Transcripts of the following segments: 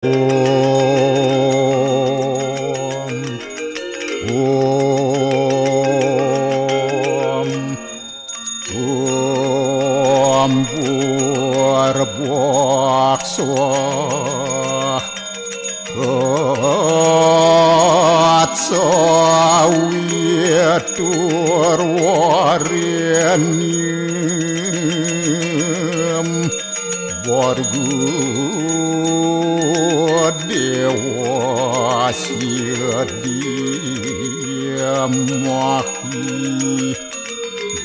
Om, Om, Om Buarbuak Soah Atsawitur Warenium Borgu Dewa Dia Mahi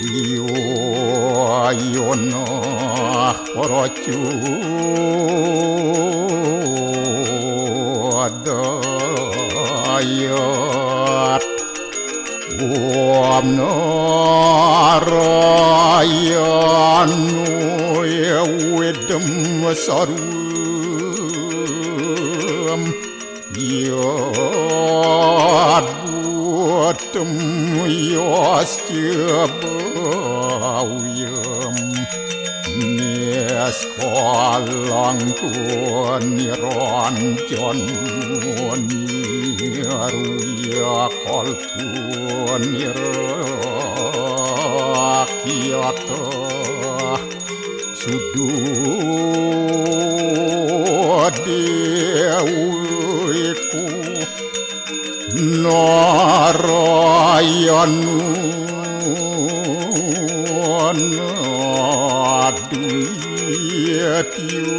Diwa Yonah Paracu Dayat Om Narayanu Yawidam Sarum Yad Buatam Yastyabawiyam Neskalang Niranjan Niruya Kalpun Nirakyata Sududewiku Narayanu Nadiyatyu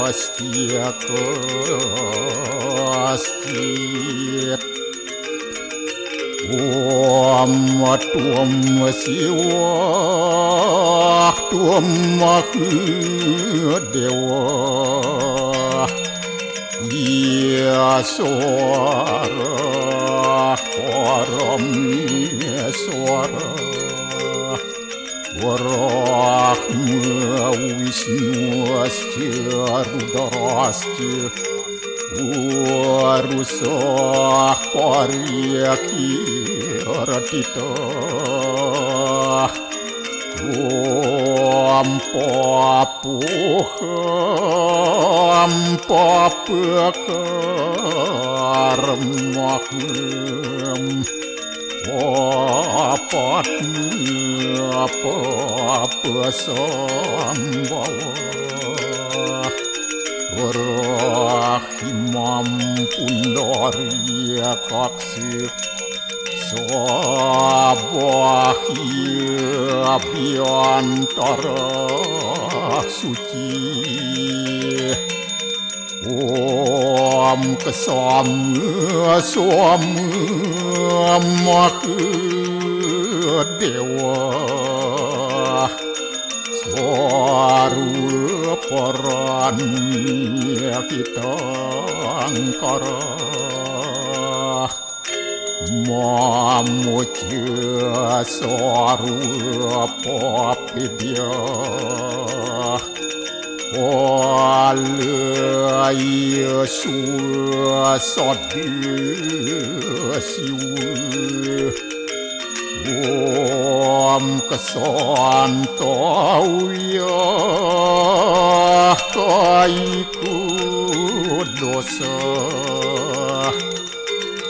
Astiakastit Om Tuam Siwah Tuam Dewa Yaswara Parameswara Warahma Wisnu Asya Rudrasya Warusah Paryakiratita Om Papuham Papakarmaham Papatnya Papasambhawa Rahimam Pundarya Kaksi Sabahya Abhyantara Suci Om Kesama Sama Mahadewa Swaru Paranya Kitangkara Mamuja Swaru Papidya Alaya Suasadya Siwa Om Kesantauya Kaiku Dosa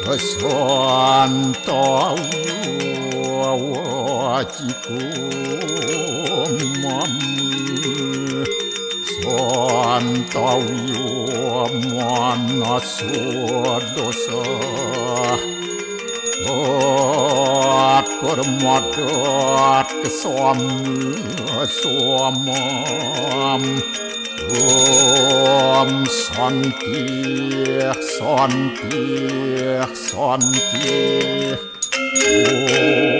Kesantauya Wajiku Mamu Santauya Manaswa Dosa Permadat Kesamam Om Santi Santi Santi Om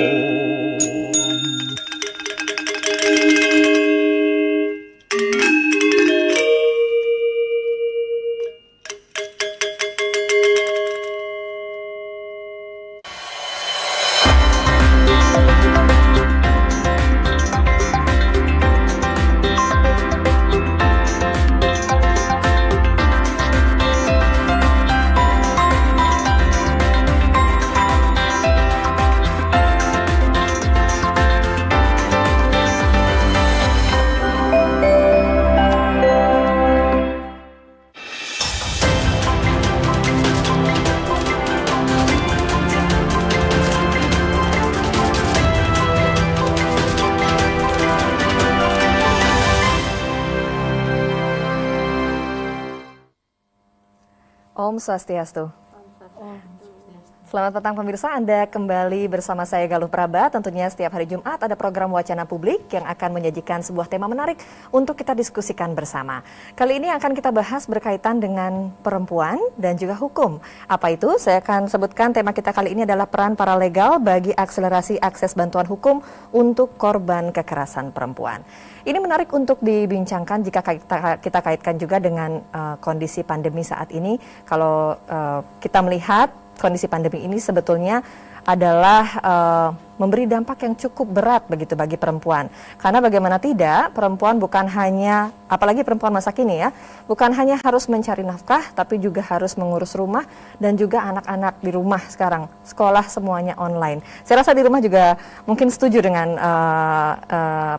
Om Swastiastu. Selamat petang pemirsa, Anda kembali bersama saya Galuh Praba. Tentunya setiap hari Jumat ada program Wacana Publik yang akan menyajikan sebuah tema menarik untuk kita diskusikan bersama. Kali ini akan kita bahas berkaitan dengan perempuan dan juga hukum. Apa itu? Saya akan sebutkan tema kita kali ini adalah peran paralegal bagi akselerasi akses bantuan hukum untuk korban kekerasan perempuan. Ini menarik untuk dibincangkan jika kita kaitkan juga dengan kondisi pandemi saat ini. Kalau kita melihat kondisi pandemi ini sebetulnya adalah memberi dampak yang cukup berat begitu bagi perempuan. Karena bagaimana tidak, perempuan bukan hanya, apalagi perempuan masa kini ya, bukan hanya harus mencari nafkah, tapi juga harus mengurus rumah dan juga anak-anak di rumah sekarang. Sekolah semuanya online. Saya rasa di rumah juga mungkin setuju dengan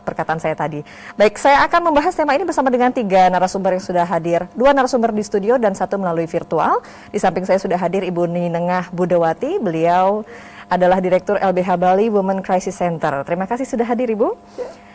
perkataan saya tadi. Baik, saya akan membahas tema ini bersama dengan 3 narasumber yang sudah hadir. 2 narasumber di studio dan 1 melalui virtual. Di samping saya sudah hadir Ibu Ninengah Budawati. Beliau adalah Direktur LBH Bali Women Crisis Center. Terima kasih sudah hadir Ibu.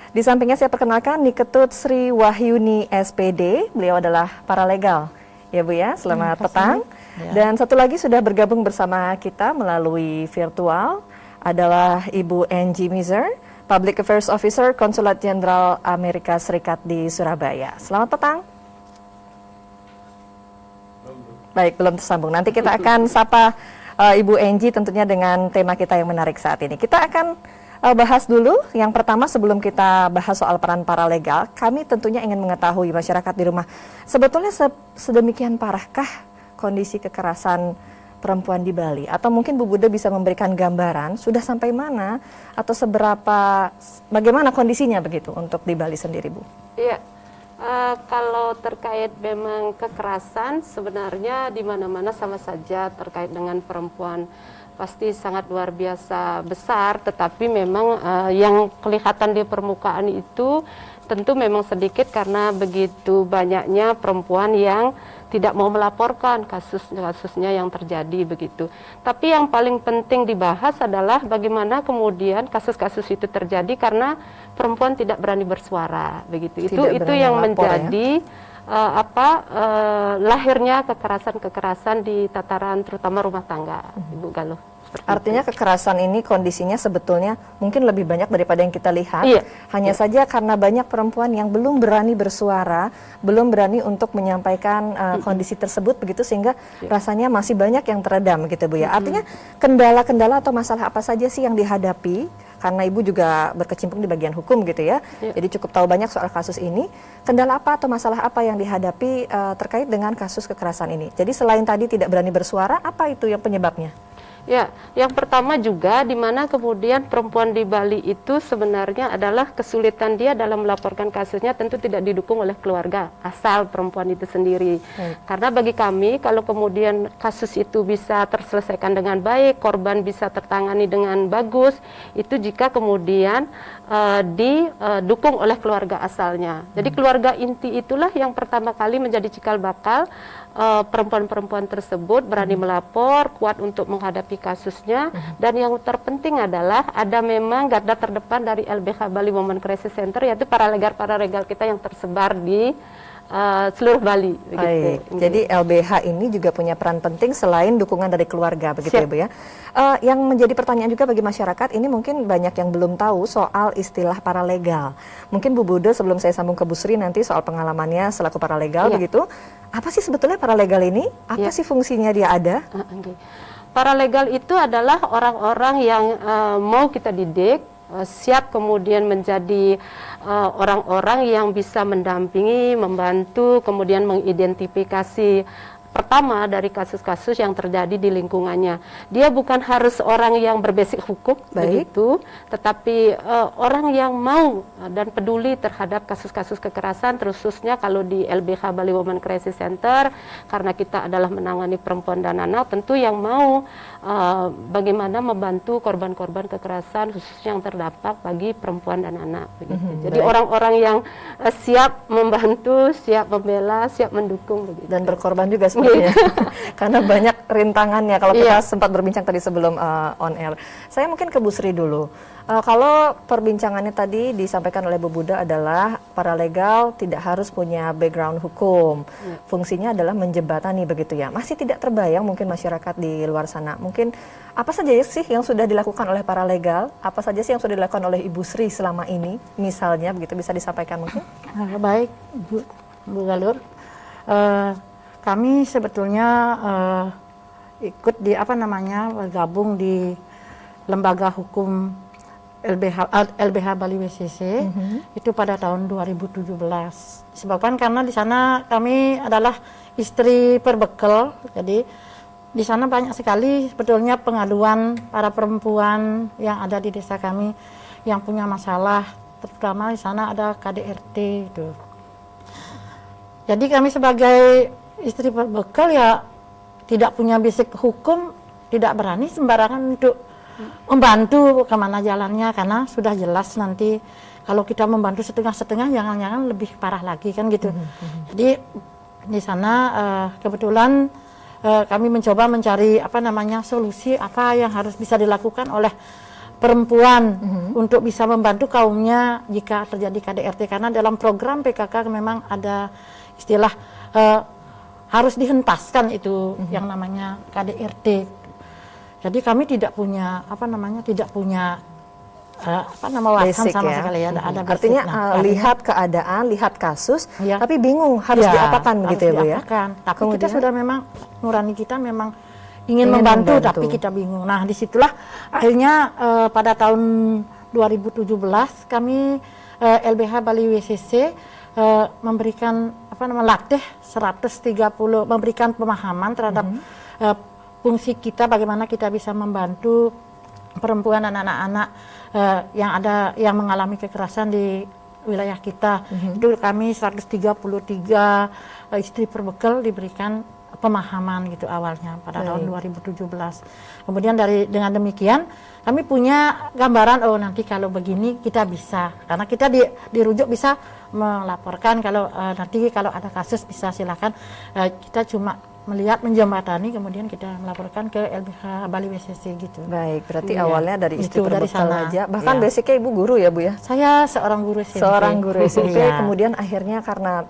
Di sampingnya saya perkenalkan Niketut Sri Wahyuni SPD. Beliau adalah paralegal. Ya Bu ya, selamat petang. Ya. Dan satu lagi sudah bergabung bersama kita melalui virtual adalah Ibu Angie Mizer, Public Affairs Officer Konsulat Jenderal Amerika Serikat di Surabaya. Selamat petang. Baik, belum tersambung. Nanti kita akan sapa Ibu Angie tentunya dengan tema kita yang menarik saat ini. Kita akan bahas dulu yang pertama sebelum kita bahas soal peran paralegal. Kami tentunya ingin mengetahui masyarakat di rumah, sebetulnya sedemikian parahkah kondisi kekerasan perempuan di Bali? Atau mungkin Bu Buda bisa memberikan gambaran sudah sampai mana atau bagaimana kondisinya begitu untuk di Bali sendiri Bu? Iya. Kalau terkait memang kekerasan sebenarnya di mana-mana sama saja terkait dengan perempuan pasti sangat luar biasa besar, tetapi memang yang kelihatan di permukaan itu tentu memang sedikit karena begitu banyaknya perempuan yang tidak mau melaporkan kasusnya yang terjadi begitu. Tapi yang paling penting dibahas adalah bagaimana kemudian kasus-kasus itu terjadi karena perempuan tidak berani bersuara begitu. Itu yang menjadi lahirnya kekerasan-kekerasan di tataran terutama rumah tangga, Ibu Galuh. Artinya kekerasan ini kondisinya sebetulnya mungkin lebih banyak daripada yang kita lihat. Iya. Hanya saja karena banyak perempuan yang belum berani bersuara, belum berani untuk menyampaikan kondisi tersebut begitu sehingga rasanya masih banyak yang teredam gitu Bu ya. Artinya kendala-kendala atau masalah apa saja sih yang dihadapi? Karena Ibu juga berkecimpung di bagian hukum gitu ya. Jadi cukup tahu banyak soal kasus ini. Kendala apa atau masalah apa yang dihadapi terkait dengan kasus kekerasan ini? Jadi selain tadi tidak berani bersuara, apa itu yang penyebabnya? Ya, yang pertama juga di mana kemudian perempuan di Bali itu sebenarnya adalah kesulitan dia dalam melaporkan kasusnya tentu tidak didukung oleh keluarga asal perempuan itu sendiri. Karena bagi kami kalau kemudian kasus itu bisa terselesaikan dengan baik, korban bisa tertangani dengan bagus, itu jika kemudian didukung oleh keluarga asalnya. Jadi keluarga inti itulah yang pertama kali menjadi cikal bakal perempuan-perempuan tersebut berani melapor, kuat untuk menghadapi kasusnya, dan yang terpenting adalah ada memang garda terdepan dari LBH Bali Women Crisis Center, yaitu paralegal kita yang tersebar di seluruh Bali. Begitu. Jadi LBH ini juga punya peran penting selain dukungan dari keluarga, begitu ya Bu ya. Yang menjadi pertanyaan juga bagi masyarakat, ini mungkin banyak yang belum tahu soal istilah paralegal. Mungkin Bu Buda sebelum saya sambung ke Bu Sri nanti soal pengalamannya selaku paralegal begitu. Apa sih sebetulnya paralegal ini? Apa sih fungsinya dia ada? Paralegal itu adalah orang-orang yang mau kita didik, siap kemudian menjadi orang-orang yang bisa mendampingi, membantu, kemudian mengidentifikasi pertama dari kasus-kasus yang terjadi di lingkungannya. Dia bukan harus orang yang berbasic hukum begitu, tetapi orang yang mau dan peduli terhadap kasus-kasus kekerasan, khususnya kalau di LBH Bali Women Crisis Center, karena kita adalah menangani perempuan dan anak, tentu yang mau bagaimana membantu korban-korban kekerasan khususnya yang terdampak bagi perempuan dan anak begitu. Jadi orang-orang yang siap membantu, siap membela, siap mendukung begitu. Dan berkorban juga sepertinya. Karena banyak rintangannya kalau kita sempat berbincang tadi sebelum on air. Saya mungkin ke Bu Sri dulu. Kalau perbincangannya tadi disampaikan oleh Bu Buda adalah paralegal tidak harus punya background hukum. Fungsinya adalah menjembatani begitu ya. Masih tidak terbayang mungkin masyarakat di luar sana. Mungkin apa saja sih yang sudah dilakukan oleh paralegal? Apa saja sih yang sudah dilakukan oleh Ibu Sri selama ini? Misalnya begitu bisa disampaikan mungkin? Baik, Bu Galur. Kami sebetulnya ikut di bergabung di lembaga hukum LBH Bali WCC itu pada tahun 2017. Disebabkan karena di sana kami adalah istri perbekal, jadi di sana banyak sekali sebetulnya pengaduan para perempuan yang ada di desa kami yang punya masalah, terutama di sana ada KDRT itu. Jadi kami sebagai istri perbekal ya tidak punya basic hukum, tidak berani sembarangan untuk membantu kemana jalannya, karena sudah jelas nanti kalau kita membantu setengah-setengah jangan-jangan lebih parah lagi kan gitu. Jadi di sana kebetulan kami mencoba mencari solusi apa yang harus bisa dilakukan oleh perempuan untuk bisa membantu kaumnya jika terjadi KDRT, karena dalam program PKK memang ada istilah harus dihentaskan itu yang namanya KDRT. Jadi kami tidak punya wawasan sama sekali ya. Ada artinya lihat keadaan, lihat kasus, tapi bingung harus diapakan begitu ya Bu ya. Tapi kemudian, kita sudah memang nurani kita memang ingin membantu, tapi kita bingung. Nah disitulah akhirnya pada tahun 2017 kami LBH Bali WCC memberikan latih 130, memberikan pemahaman terhadap fungsi kita, bagaimana kita bisa membantu perempuan dan anak-anak yang mengalami kekerasan di wilayah kita. Itu kami 133 istri perbekal diberikan pemahaman gitu awalnya pada tahun 2017. Kemudian dengan demikian kami punya gambaran, oh nanti kalau begini kita bisa, karena kita dirujuk bisa melaporkan kalau nanti kalau ada kasus bisa silakan, kita cuma melihat menjembatani, kemudian kita melaporkan ke LBH Bali WCC gitu. Baik, berarti awalnya dari istri perbekal aja. Bahkan ya. basicnya Ibu guru ya Bu ya? Saya seorang guru SMP. Seorang guru SMP, kemudian akhirnya karena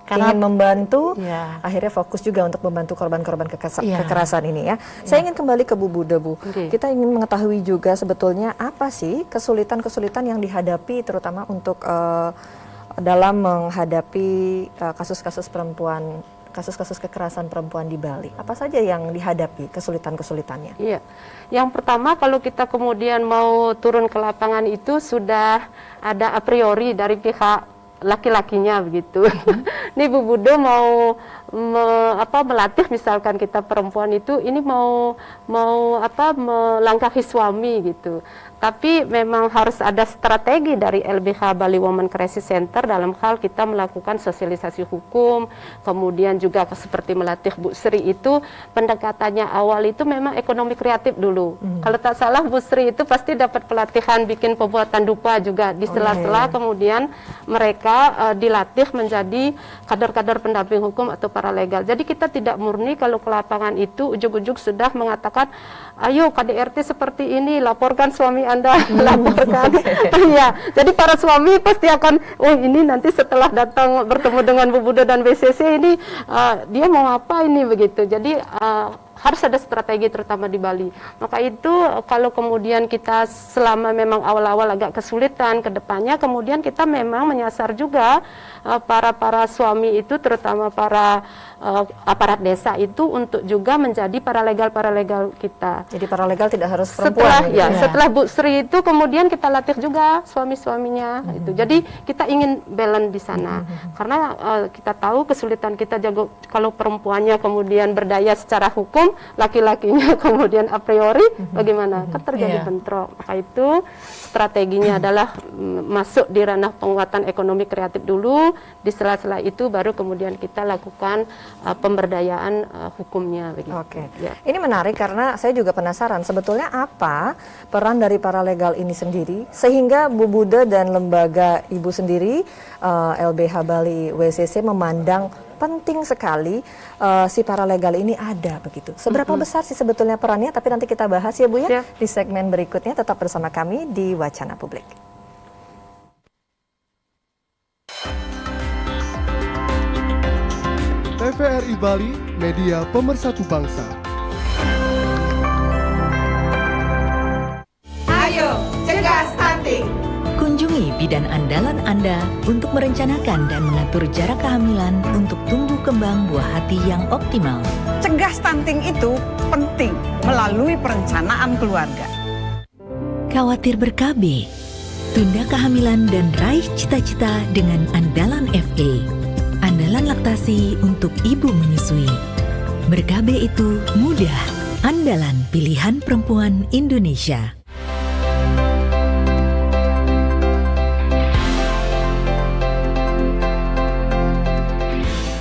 ingin membantu, akhirnya fokus juga untuk membantu korban-korban kekerasan ini ya. Saya ingin kembali ke Bu Buda Bu. Kita ingin mengetahui juga sebetulnya apa sih kesulitan-kesulitan yang dihadapi terutama untuk dalam menghadapi kasus-kasus perempuan, kasus-kasus kekerasan perempuan di Bali. Apa saja yang dihadapi kesulitan-kesulitannya? Iya, yang pertama kalau kita kemudian mau turun ke lapangan itu sudah ada a priori dari pihak laki-lakinya begitu. Ini Bu Budo mau melatih misalkan kita perempuan itu ini mau melangkahi suami gitu. Tapi memang harus ada strategi dari LBH Bali Women Crisis Center dalam hal kita melakukan sosialisasi hukum, kemudian juga seperti melatih Bu Sri itu pendekatannya awal itu memang ekonomi kreatif dulu. Kalau tak salah Bu Sri itu pasti dapat pelatihan bikin pembuatan dupa juga di sela-sela, kemudian mereka dilatih menjadi kader-kader pendamping hukum atau paralegal. Jadi kita tidak murni kalau ke lapangan itu ujug-ujug sudah mengatakan ayo KDRT seperti ini, laporkan suami Anda, laporkan. Ya, jadi para suami pasti akan, oh ini nanti setelah datang bertemu dengan Bu Budo dan BCC ini, dia mau apa ini begitu. Jadi harus ada strategi terutama di Bali. Maka itu kalau kemudian kita selama memang awal-awal agak kesulitan ke depannya, kemudian kita memang menyasar juga para suami itu terutama para aparat desa itu untuk juga menjadi paralegal kita. Jadi paralegal tidak harus perempuan. Setelah Bu Sri itu kemudian kita latih juga suami-suaminya itu. Jadi kita ingin balance di sana. Karena kita tahu kesulitan kita jago kalau perempuannya kemudian berdaya secara hukum, laki-lakinya kemudian a priori bagaimana? Kan terjadi bentrok. Maka itu strateginya adalah masuk di ranah penguatan ekonomi kreatif dulu, di sela-sela itu baru kemudian kita lakukan pemberdayaan hukumnya. Oke. Ini menarik karena saya juga penasaran sebetulnya apa peran dari paralegal ini sendiri sehingga Bu Buda dan lembaga Ibu sendiri LBH Bali WCC memandang penting sekali si paralegal ini ada begitu. Seberapa besar sih sebetulnya perannya? Tapi nanti kita bahas ya Bu ya di segmen berikutnya. Tetap bersama kami di Wacana Publik. TVRI Bali, media pemersatu bangsa. Ayo, cegah stunting. Kunjungi bidan andalan Anda untuk merencanakan dan mengatur jarak kehamilan untuk tumbuh kembang buah hati yang optimal. Cegah stunting itu penting melalui perencanaan keluarga. Khawatir ber-KB? Tunda kehamilan dan raih cita-cita dengan Andalan FA. Andalan laktasi untuk ibu menyusui. Ber-KB itu mudah. Andalan pilihan perempuan Indonesia.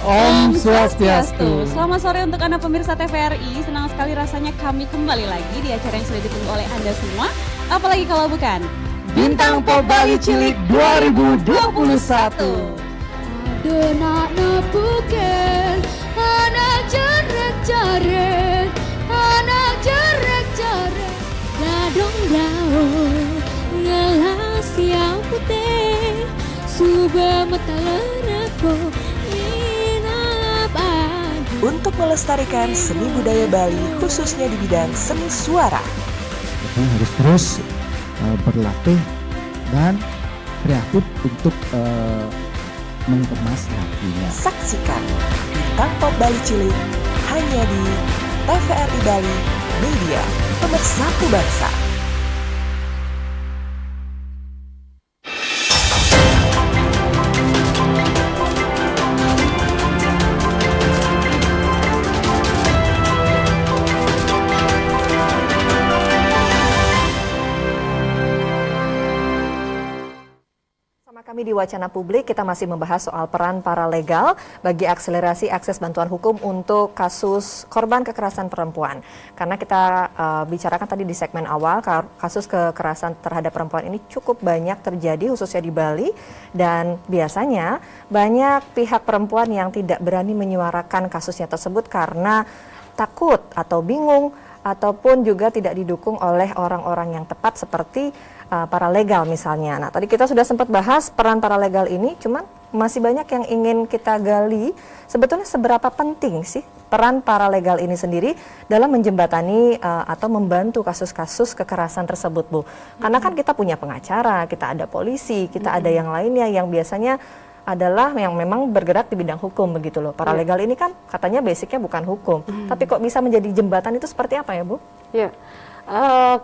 Om Swastiastu. Selamat sore untuk Anda pemirsa TVRI. Senang sekali rasanya kami kembali lagi di acara yang sudah ditunggu oleh Anda semua. Apalagi kalau bukan Bintang Pop Bali Cilik 2021. Denak nepuken, anak jarek-jarek, anak jarek-jarek, gadong daun, ngelas yang putih, subah mata lereko, inapan. Untuk melestarikan seni budaya Bali, khususnya di bidang seni suara. Kita harus terus berlatih dan kreatif untuk mengemas lagunya. Saksikan Bintang Pop Bali Cilik hanya di TVRI Bali, media pemersatu bangsa. Kami di Wacana Publik, kita masih membahas soal peran paralegal bagi akselerasi akses bantuan hukum untuk kasus korban kekerasan perempuan. Karena kita bicarakan tadi di segmen awal, kasus kekerasan terhadap perempuan ini cukup banyak terjadi khususnya di Bali. Dan biasanya banyak pihak perempuan yang tidak berani menyuarakan kasusnya tersebut karena takut atau bingung, ataupun juga tidak didukung oleh orang-orang yang tepat seperti paralegal misalnya. Nah, tadi kita sudah sempat bahas peran paralegal ini, cuman masih banyak yang ingin kita gali. Sebetulnya seberapa penting sih peran paralegal ini sendiri dalam menjembatani atau membantu kasus-kasus kekerasan tersebut, Bu? Karena kan kita punya pengacara, kita ada polisi, kita ada yang lainnya yang biasanya adalah yang memang bergerak di bidang hukum begitu loh. Paralegal ini kan katanya basicnya bukan hukum, tapi kok bisa menjadi jembatan itu seperti apa ya, Bu? Ya.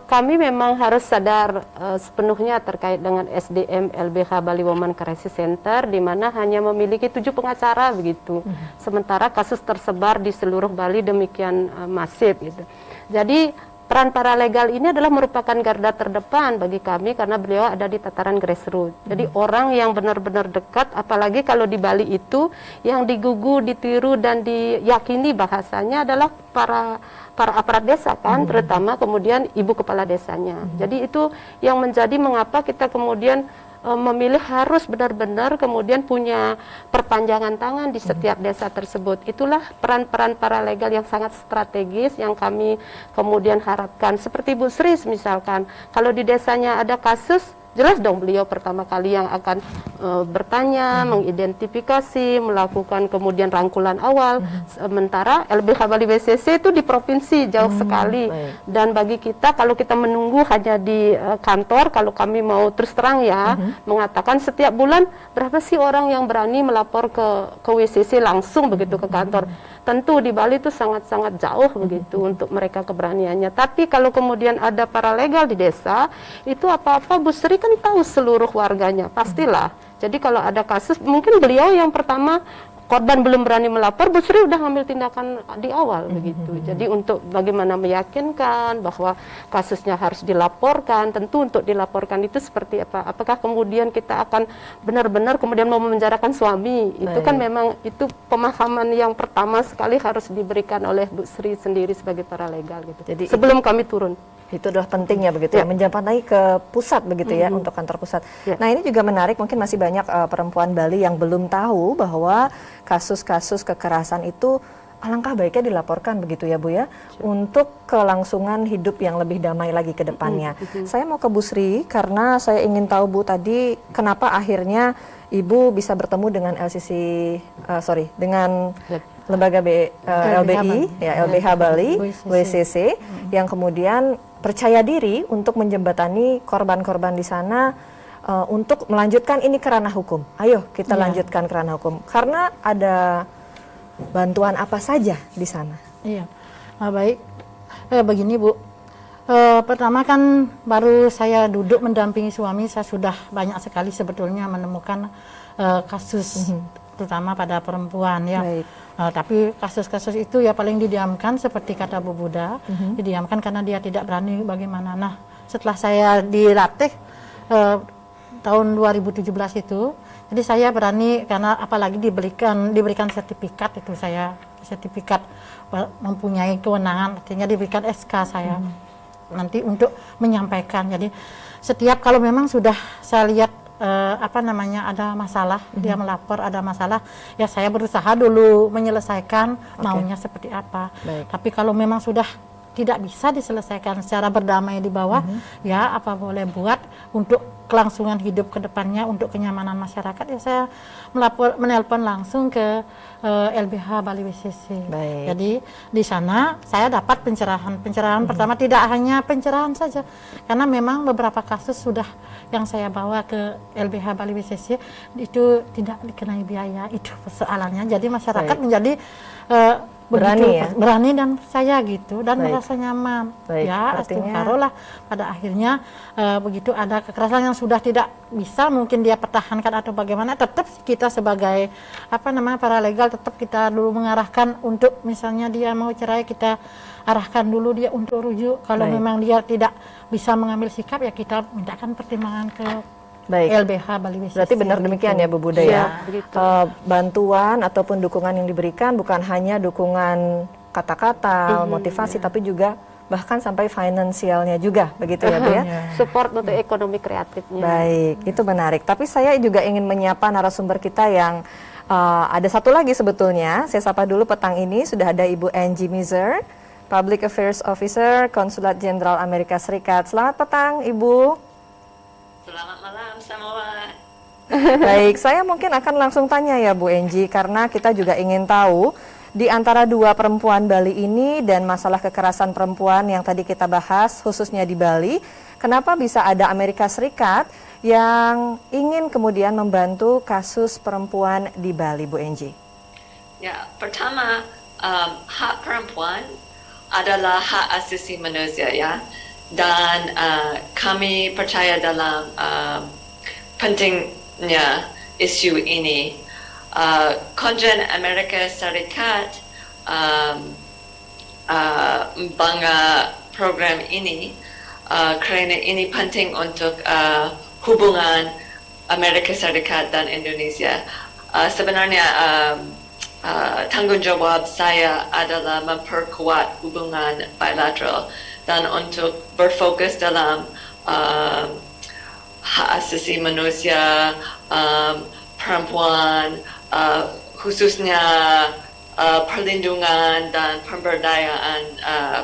Kami memang harus sadar sepenuhnya terkait dengan SDM LBH Bali Women Crisis Center, di mana hanya memiliki 7 pengacara begitu. Sementara kasus tersebar di seluruh Bali demikian masif gitu. Jadi peran paralegal ini adalah merupakan garda terdepan bagi kami karena beliau ada di tataran grassroots. Jadi orang yang benar-benar dekat, apalagi kalau di Bali itu yang digugu, ditiru dan diyakini bahasanya adalah para aparat desa kan, terutama kemudian ibu kepala desanya. Jadi itu yang menjadi mengapa kita kemudian memilih harus benar-benar kemudian punya perpanjangan tangan di setiap desa tersebut. Itulah peran-peran paralegal yang sangat strategis yang kami kemudian harapkan. Seperti Bu Sri misalkan, kalau di desanya ada kasus, jelas dong beliau pertama kali yang akan bertanya, mengidentifikasi, melakukan kemudian rangkulan awal. Sementara LBH Bali WCC itu di provinsi jauh sekali. Dan bagi kita kalau kita menunggu hanya di kantor, kalau kami mau terus terang ya, mengatakan setiap bulan berapa sih orang yang berani melapor ke WCC langsung begitu ke kantor. Tentu di Bali itu sangat-sangat jauh begitu untuk mereka keberaniannya. Tapi kalau kemudian ada paralegal di desa, itu apa-apa Bu Sri kan tahu seluruh warganya, pastilah. Jadi kalau ada kasus, mungkin beliau yang pertama korban belum berani melapor, Bu Sri udah ngambil tindakan di awal begitu. Jadi untuk bagaimana meyakinkan bahwa kasusnya harus dilaporkan, tentu untuk dilaporkan itu seperti apa? Apakah kemudian kita akan benar-benar kemudian mau memenjarakan suami? Itu kan memang itu pemahaman yang pertama sekali harus diberikan oleh Bu Sri sendiri sebagai paralegal gitu. Jadi sebelum kami turun. Itu adalah pentingnya begitu ya, menjampai ke pusat begitu ya, untuk kantor pusat. Nah ini juga menarik, mungkin masih banyak perempuan Bali yang belum tahu bahwa kasus-kasus kekerasan itu alangkah baiknya dilaporkan begitu ya Bu ya, untuk kelangsungan hidup yang lebih damai lagi ke depannya. Saya mau ke Bu Sri karena saya ingin tahu Bu tadi kenapa akhirnya Ibu bisa bertemu dengan dengan lembaga LBI, ya LBH Bali, WCC, yang kemudian percaya diri untuk menjembatani korban-korban di sana untuk melanjutkan ini ke ranah hukum. Ayo kita lanjutkan ke ranah hukum. Karena ada bantuan apa saja di sana? Iya, baik. Begini Bu, pertama kan baru saya duduk mendampingi suami, saya sudah banyak sekali sebetulnya menemukan kasus terutama pada perempuan ya. Tapi kasus-kasus itu ya paling didiamkan seperti kata Bu Buddha, didiamkan karena dia tidak berani bagaimana. Nah, setelah saya dilatih tahun 2017 itu, jadi saya berani karena apalagi diberikan sertifikat itu, saya sertifikat mempunyai kewenangan, artinya diberikan SK saya nanti untuk menyampaikan. Jadi setiap kalau memang sudah saya lihat ada masalah, dia melapor ada masalah, ya saya berusaha dulu menyelesaikan maunya seperti apa. Tapi kalau memang sudah tidak bisa diselesaikan secara berdamai di bawah, ya apa boleh buat untuk kelangsungan hidup ke depannya, untuk kenyamanan masyarakat, ya saya menelpon langsung ke LBH Bali WCC. Jadi di sana saya dapat pencerahan pertama, tidak hanya pencerahan saja, karena memang beberapa kasus sudah yang saya bawa ke LBH Bali WCC itu tidak dikenai biaya, itu persoalannya. Jadi masyarakat menjadi berani dan percaya gitu, dan merasa nyaman. Ya, taruhlah pada akhirnya begitu ada kekerasan yang sudah tidak bisa mungkin dia pertahankan atau bagaimana, tetap kita sebagai paralegal tetap kita dulu mengarahkan untuk, misalnya dia mau cerai, kita arahkan dulu dia untuk rujuk. Kalau memang dia tidak bisa mengambil sikap, ya kita mintakan pertimbangan ke LBH Bali WCC. Berarti benar demikian ya Bu Buddha ya. Bantuan ataupun dukungan yang diberikan bukan hanya dukungan kata-kata, motivasi, tapi juga bahkan sampai finansialnya juga, begitu ya Bu ya. Support untuk ekonomi kreatifnya. Baik, itu menarik. Tapi saya juga ingin menyapa narasumber kita yang ada satu lagi sebetulnya. Saya sapa dulu petang ini, sudah ada Ibu Angie Mizer, Public Affairs Officer, Konsulat Jenderal Amerika Serikat. Selamat petang Ibu. Selamat malam semua. Baik, saya mungkin akan langsung tanya ya Bu Angie, karena kita juga ingin tahu di antara dua perempuan Bali ini dan masalah kekerasan perempuan yang tadi kita bahas khususnya di Bali, kenapa bisa ada Amerika Serikat yang ingin kemudian membantu kasus perempuan di Bali, Bu Angie? Ya, pertama hak perempuan adalah hak asasi manusia ya. Dan kami percaya dalam pentingnya isu ini. Konjen Amerika Serikat bangga program ini karena ini penting untuk hubungan Amerika Serikat dan Indonesia. Sebenarnya tanggung jawab saya adalah memperkuat hubungan bilateral dan untuk berfokus dalam hak asasi manusia, perempuan, khususnya perlindungan dan pemberdayaan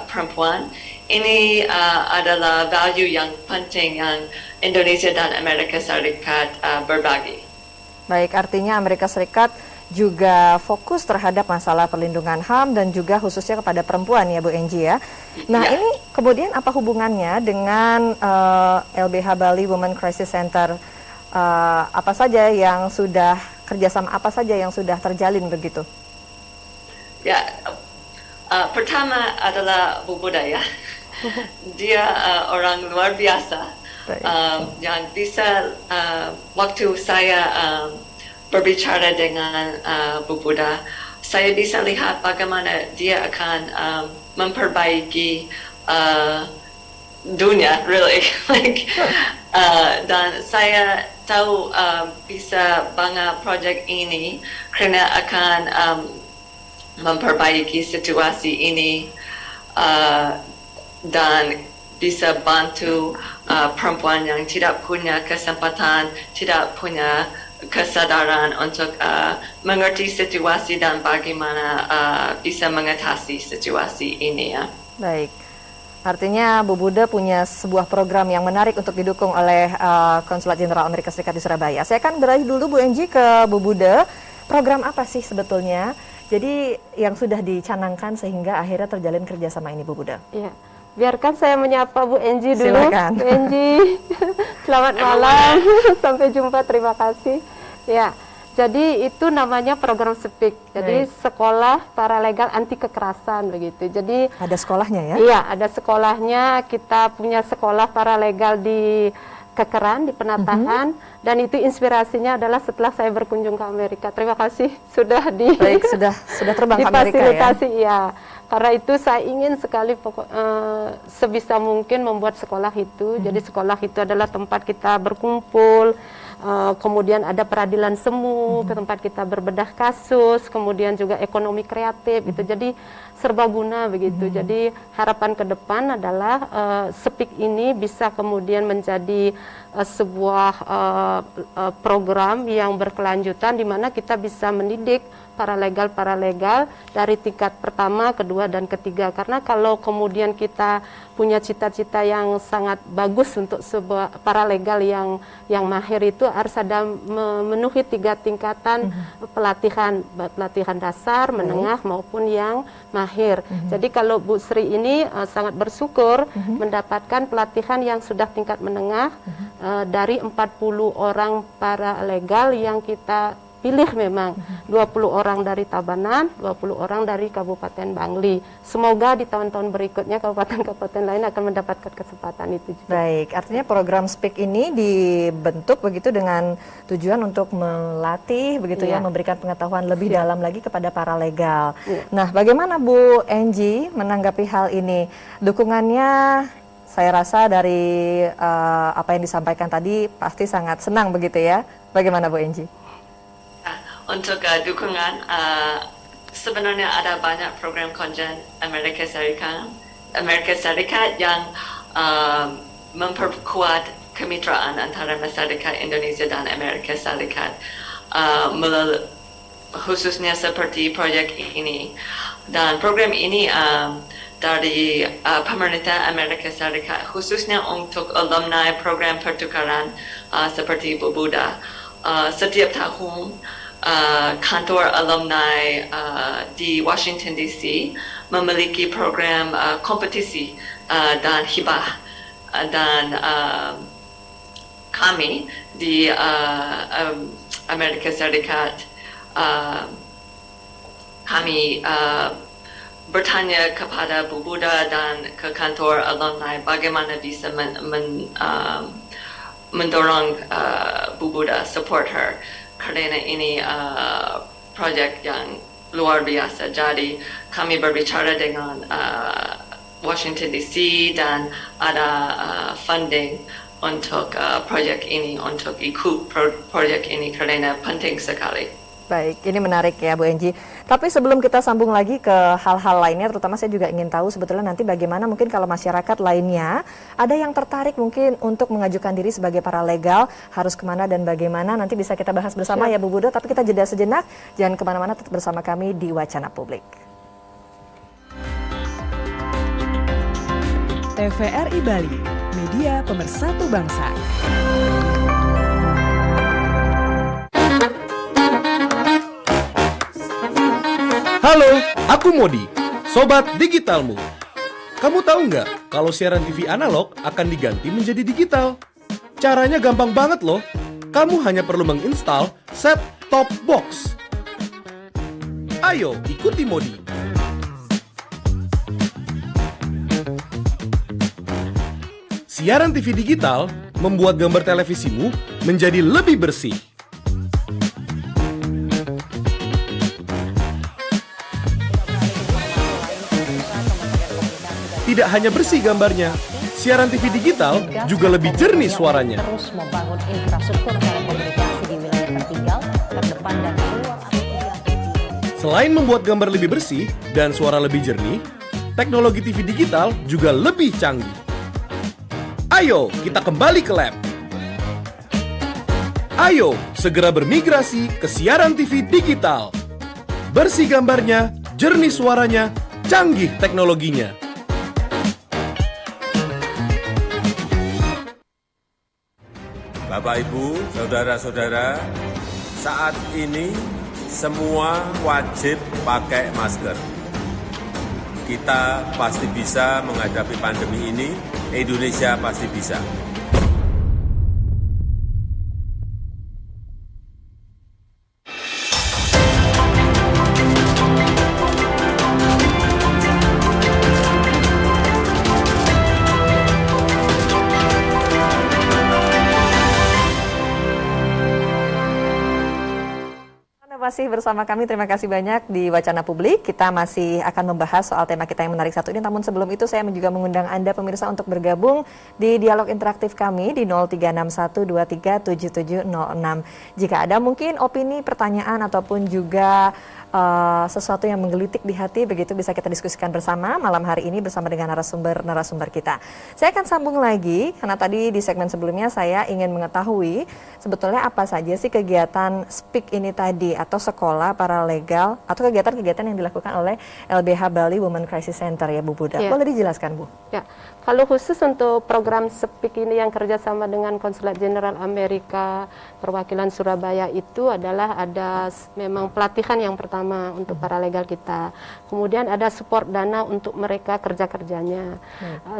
perempuan. Ini adalah value yang penting yang Indonesia dan Amerika Serikat berbagi. Baik, artinya Amerika Serikat juga fokus terhadap masalah perlindungan HAM dan juga khususnya kepada perempuan ya Bu Angie ya. Nah ini kemudian apa hubungannya dengan LBH Bali Women Crisis Center? Apa saja yang sudah kerjasama, apa saja yang sudah terjalin begitu? Ya, pertama adalah Bu Buddha ya. Dia orang luar biasa yang bisa waktu saya berbicara dengan Bu Buddha, saya bisa lihat bagaimana dia akan memperbaiki dunia, really. Dan saya tahu bisa bangga proyek ini karena akan memperbaiki situasi ini dan bisa bantu perempuan yang tidak punya kesempatan, tidak punya kesadaran untuk mengerti situasi dan bagaimana bisa mengatasi situasi ini ya. Baik. Artinya Bu Buddha punya sebuah program yang menarik untuk didukung oleh Konsulat Jenderal Amerika Serikat di Surabaya. Saya akan beralih dulu Bu Enji ke Bu Buddha. Program apa sih sebetulnya? Jadi yang sudah dicanangkan sehingga akhirnya terjalin kerjasama ini Bu Buddha? Iya. Biarkan saya menyapa Bu Enji dulu. Silakan. Bu Enji, selamat malam. Sampai jumpa, terima kasih. Ya. Jadi itu namanya program SPIK. Jadi sekolah paralegal anti kekerasan begitu. Jadi ada sekolahnya ya? Iya, ada sekolahnya. Kita punya sekolah paralegal di Kekeran, di Penataan, dan itu inspirasinya adalah setelah saya berkunjung ke Amerika. Terima kasih sudah sudah terbang ke Amerika ya. Difasilitasi ya. Karena itu saya ingin sekali sebisa mungkin membuat sekolah itu. Jadi sekolah itu adalah tempat kita berkumpul. Kemudian ada peradilan semu, ke tempat kita berbedah kasus, kemudian juga ekonomi kreatif, itu jadi serbaguna begitu. Jadi harapan ke depan adalah SPIK ini bisa kemudian menjadi sebuah program yang berkelanjutan di mana kita bisa mendidik paralegal dari tingkat pertama, kedua, dan ketiga. Karena kalau kemudian kita punya cita-cita yang sangat bagus untuk sebuah paralegal yang mahir, itu harus ada memenuhi 3 tingkatan pelatihan dasar, menengah, maupun yang mahir. Jadi kalau Bu Sri ini sangat bersyukur mendapatkan pelatihan yang sudah tingkat menengah dari 40 orang paralegal yang kita pilih memang 20 orang dari Tabanan, 20 orang dari Kabupaten Bangli. Semoga di tahun-tahun berikutnya kabupaten-kabupaten lain akan mendapatkan kesempatan itu juga. Baik, artinya program SPIK ini dibentuk begitu dengan tujuan untuk melatih begitu ya, memberikan pengetahuan lebih dalam lagi kepada paralegal. Nah, bagaimana Bu Enji menanggapi hal ini? Dukungannya saya rasa dari apa yang disampaikan tadi pasti sangat senang begitu ya. Bagaimana Bu Enji? Untuk dukungan, sebenarnya ada banyak program konjen Amerika Serikat yang memperkuat kemitraan antara masyarakat Indonesia dan Amerika Serikat, khususnya seperti proyek ini. Dan program ini dari pemerintah Amerika Serikat, khususnya untuk alumni program pertukaran seperti Bu Buddha. Setiap tahun kantor alumni di Washington DC memiliki program kompetisi dan hibah, dan kami di Amerika Serikat kami bertanya kepada Bu Buddha dan ke kantor alumni bagaimana bisa mendorong Bu Buddha, support her. Karena ini proyek yang luar biasa. Jadi kami berbicara dengan Washington DC dan ada funding untuk proyek ini, untuk ikut proyek ini karena penting sekali. Baik, ini menarik ya Bu Enji. Tapi sebelum kita sambung lagi ke hal-hal lainnya, terutama saya juga ingin tahu sebetulnya nanti bagaimana mungkin kalau masyarakat lainnya ada yang tertarik mungkin untuk mengajukan diri sebagai paralegal, harus kemana dan bagaimana, nanti bisa kita bahas bersama ya Bu Buddha. Tapi kita jeda sejenak, jangan kemana-mana, tetap bersama kami di Wacana Publik. TVRI Bali, media pemersatu bangsa. Halo, aku Modi, Sobat Digitalmu. Kamu tahu nggak kalau siaran TV analog akan diganti menjadi digital? Caranya gampang banget loh. Kamu hanya perlu menginstal set-top box. Ayo, ikuti Modi. Siaran TV digital membuat gambar televisimu menjadi lebih bersih. Tidak hanya bersih gambarnya, siaran TV digital juga lebih jernih suaranya. Terus membangun infrastruktur telekomunikasi di wilayah tertinggal, terdepan dan luar. Selain membuat gambar lebih bersih dan suara lebih jernih, teknologi TV digital juga lebih canggih. Ayo, kita kembali ke lab. Ayo, segera bermigrasi ke siaran TV digital. Bersih gambarnya, jernih suaranya, canggih teknologinya. Bapak, Ibu, saudara-saudara, saat ini semua wajib pakai masker. Kita pasti bisa menghadapi pandemi ini, Indonesia pasti bisa. Masih bersama kami, terima kasih banyak di Wacana Publik. Kita masih akan membahas soal tema kita yang menarik satu ini. Namun sebelum itu saya juga mengundang Anda pemirsa untuk bergabung di dialog interaktif kami di 0361237706. Jika ada mungkin opini, pertanyaan ataupun juga sesuatu yang menggelitik di hati, begitu bisa kita diskusikan bersama malam hari ini bersama dengan narasumber kita. Saya akan sambung lagi karena tadi di segmen sebelumnya saya ingin mengetahui sebetulnya apa saja sih kegiatan SPIK ini tadi atau sekolah paralegal atau kegiatan-kegiatan yang dilakukan oleh LBH Bali Women Crisis Center ya Bu Buda. Boleh dijelaskan Bu? Ya, kalau khusus untuk program SPIK ini yang kerjasama dengan Konsulat Jenderal Amerika Perwakilan Surabaya itu adalah ada memang pelatihan yang pertama untuk paralegal kita. Kemudian ada support dana untuk mereka kerja-kerjanya.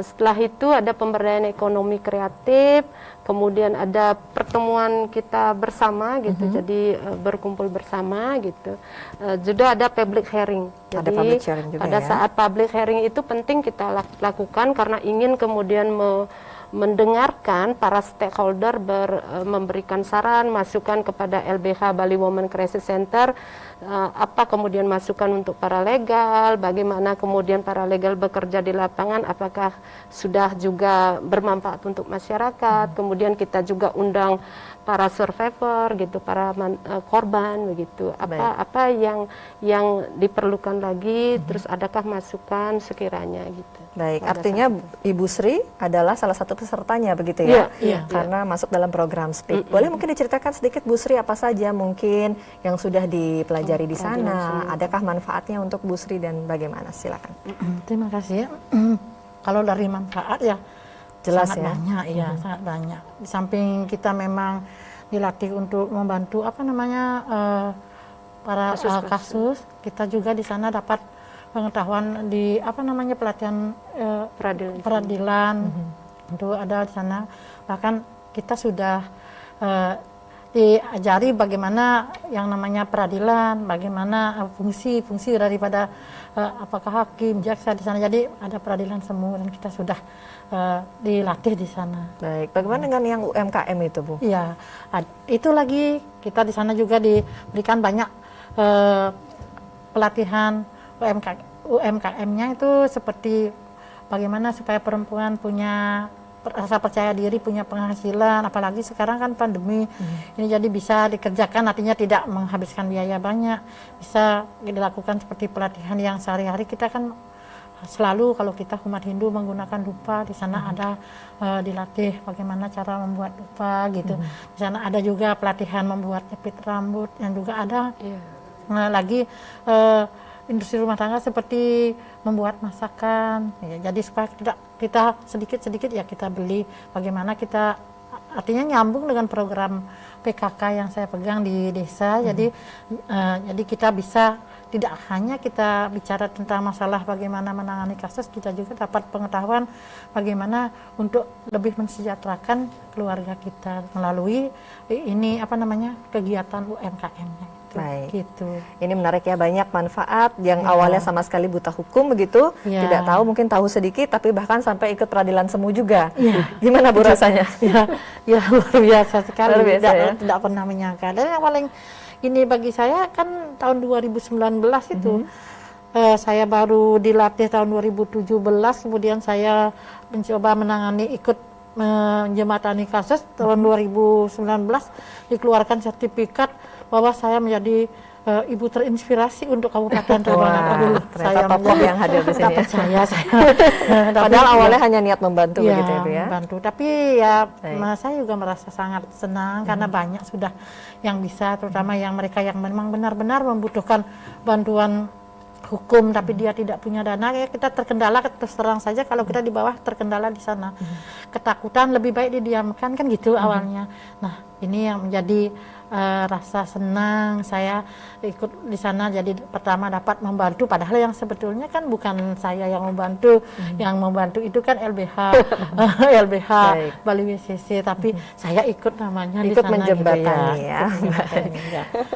Setelah itu ada pemberdayaan ekonomi kreatif, kemudian ada pertemuan kita bersama gitu. Jadi berkumpul bersama gitu. Juga ada public hearing. Jadi ada public hearing juga pada ya? saat public hearing itu penting kita lakukan karena ingin kemudian mendengarkan para stakeholder memberikan saran, masukan kepada LBH Bali Women Crisis Center, apa kemudian masukan untuk paralegal, bagaimana kemudian paralegal bekerja di lapangan, apakah sudah juga bermanfaat untuk masyarakat, kemudian kita juga undang para survivor gitu, para korban begitu, apa yang diperlukan lagi, terus adakah masukan sekiranya gitu. Baik, artinya Ibu Sri adalah salah satu pesertanya begitu ya? Iya, karena masuk dalam program SPIK. Boleh mungkin diceritakan sedikit Bu Sri apa saja mungkin yang sudah dipelajari di sana? Adakah manfaatnya untuk Bu Sri dan bagaimana? Silakan. Terima kasih ya. Kalau dari manfaat ya jelas sangat ya? banyak, ya sangat banyak. Di samping kita memang dilatih untuk membantu para kasus, kita juga di sana dapat pengetahuan di pelatihan peradilan itu ada di sana. Bahkan kita sudah diajari bagaimana yang namanya peradilan, bagaimana fungsi daripada apakah hakim, jaksa di sana. Jadi ada peradilan semua dan kita sudah dilatih di sana. Baik, bagaimana dengan yang UMKM itu Bu? Iya, itu lagi kita di sana juga diberikan banyak pelatihan UMKM-nya itu seperti bagaimana supaya perempuan punya rasa percaya diri, punya penghasilan, apalagi sekarang kan pandemi ini, jadi bisa dikerjakan, artinya tidak menghabiskan biaya banyak, bisa dilakukan seperti pelatihan yang sehari-hari kita kan selalu kalau kita umat Hindu menggunakan dupa, di sana ada dilatih bagaimana cara membuat dupa gitu. Di sana ada juga pelatihan membuat jepit rambut yang juga ada. Lagi industri rumah tangga seperti membuat masakan ya, jadi supaya kita sedikit-sedikit ya kita beli, bagaimana kita artinya nyambung dengan program PKK yang saya pegang di desa. Jadi kita bisa tidak hanya kita bicara tentang masalah bagaimana menangani kasus, kita juga dapat pengetahuan bagaimana untuk lebih mensejahterakan keluarga kita melalui ini kegiatan UMKM-nya. Baik. Gitu. Ini menarik ya, banyak manfaat yang awalnya sama sekali buta hukum begitu, tidak tahu, mungkin tahu sedikit, tapi bahkan sampai ikut peradilan semu juga. Gimana Bu rasanya? Ya luar biasa sekali. Luar biasa, tidak pernah menyangka. Dan yang paling ini bagi saya kan tahun 2019 itu saya baru dilatih tahun 2017, kemudian saya mencoba menangani ikut menjembatani kasus tahun 2019, dikeluarkan sertifikat bahwa saya menjadi Ibu terinspirasi untuk Kabupaten Tabanan. Aduh, ternyata tokoh yang hadir di sini. Saya. Padahal awalnya hanya niat membantu ya, begitu ya, Bu ya. Membantu. Tapi ya saya juga merasa sangat senang karena banyak sudah yang bisa, terutama yang mereka yang memang benar-benar membutuhkan bantuan hukum tapi dia tidak punya dana, ya kita terkendala, terus terang saja kalau kita di bawah terkendala di sana. Ketakutan lebih baik didiamkan kan gitu awalnya. Nah, ini yang menjadi rasa senang saya ikut di sana, jadi pertama dapat membantu, padahal yang sebetulnya kan bukan saya yang membantu, yang membantu itu kan LBH LBH Bali WCC, tapi saya ikut namanya ikut di sana menjembatani gitu ya.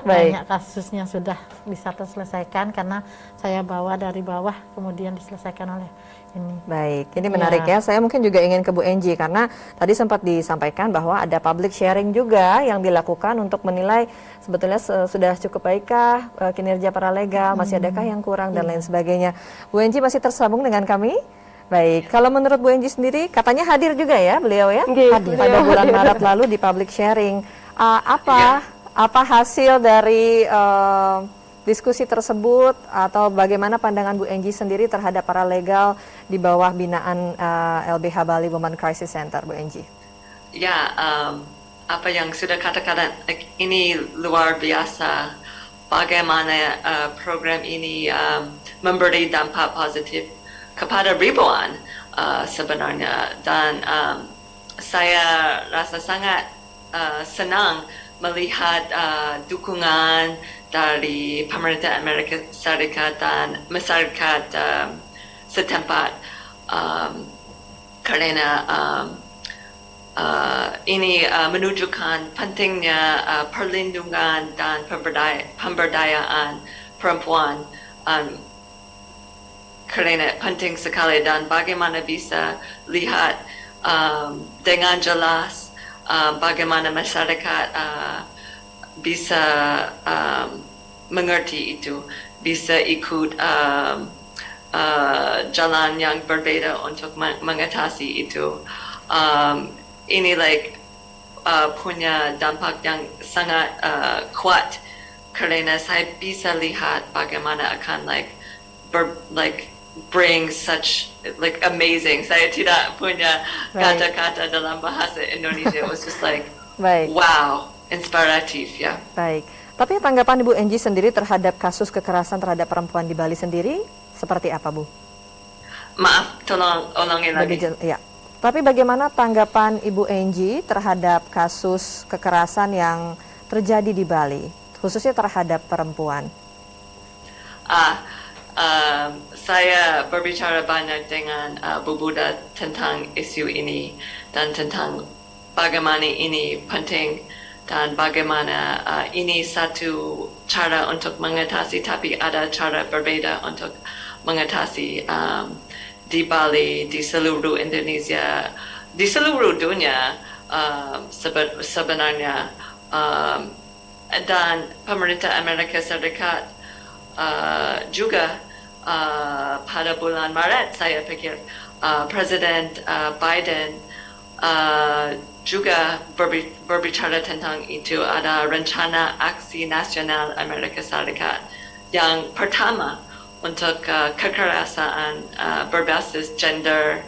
Banyak kasusnya sudah bisa terselesaikan karena saya bawa dari bawah kemudian diselesaikan oleh ini. Baik, ini menarik ya. Saya mungkin juga ingin ke Bu Enji karena tadi sempat disampaikan bahwa ada public sharing juga yang dilakukan untuk menilai sebetulnya sudah cukup baikkah kinerja paralegal, masih adakah yang kurang dan lain sebagainya. Bu Enji masih tersambung dengan kami? Baik, kalau menurut Bu Enji sendiri katanya hadir juga ya beliau ya? Hadir pada bulan Maret lalu di public sharing. Apa hasil dari diskusi tersebut atau bagaimana pandangan Bu Enji sendiri terhadap paralegal di bawah binaan LBH Bali Women Crisis Center, Bu Enji? Ya, apa yang sudah katakan ini luar biasa. Bagaimana program ini memberi dampak positif kepada ribuan sebenarnya, dan saya rasa sangat senang melihat dukungan dari pemerintah Amerika Serikat dan masyarakat setempat, karena ini menunjukkan pentingnya perlindungan dan pemberdayaan perempuan, karena penting sekali, dan bagaimana bisa lihat dengan jelas bagaimana masyarakat bisa mengerti itu, bisa ikut jalan yang berbeda untuk mengatasi itu. Ini punya dampak yang sangat kuat karena saya bisa lihat bagaimana akan bring such amazing. Saya tidak punya kata-kata dalam bahasa Indonesia. It was just wow. Inspiratif ya. Baik. Tapi tanggapan Ibu Enji sendiri terhadap kasus kekerasan terhadap perempuan di Bali sendiri seperti apa, Bu? Maaf, tolong ulangi lagi. Ya. Tapi bagaimana tanggapan Ibu Enji terhadap kasus kekerasan yang terjadi di Bali, khususnya terhadap perempuan? Saya berbicara banyak dengan Bu Buddha tentang isu ini dan tentang bagaimana ini penting. Dan bagaimana ini satu cara untuk mengatasi, tapi ada cara berbeda untuk mengatasi di Bali, di seluruh Indonesia, di seluruh dunia sebenarnya. Dan pemerintah Amerika Serikat juga pada bulan Maret, saya pikir Presiden Biden juga berbicara tentang itu. Ada rencana aksi nasional Amerika Serikat yang pertama untuk kekerasan berbasis gender,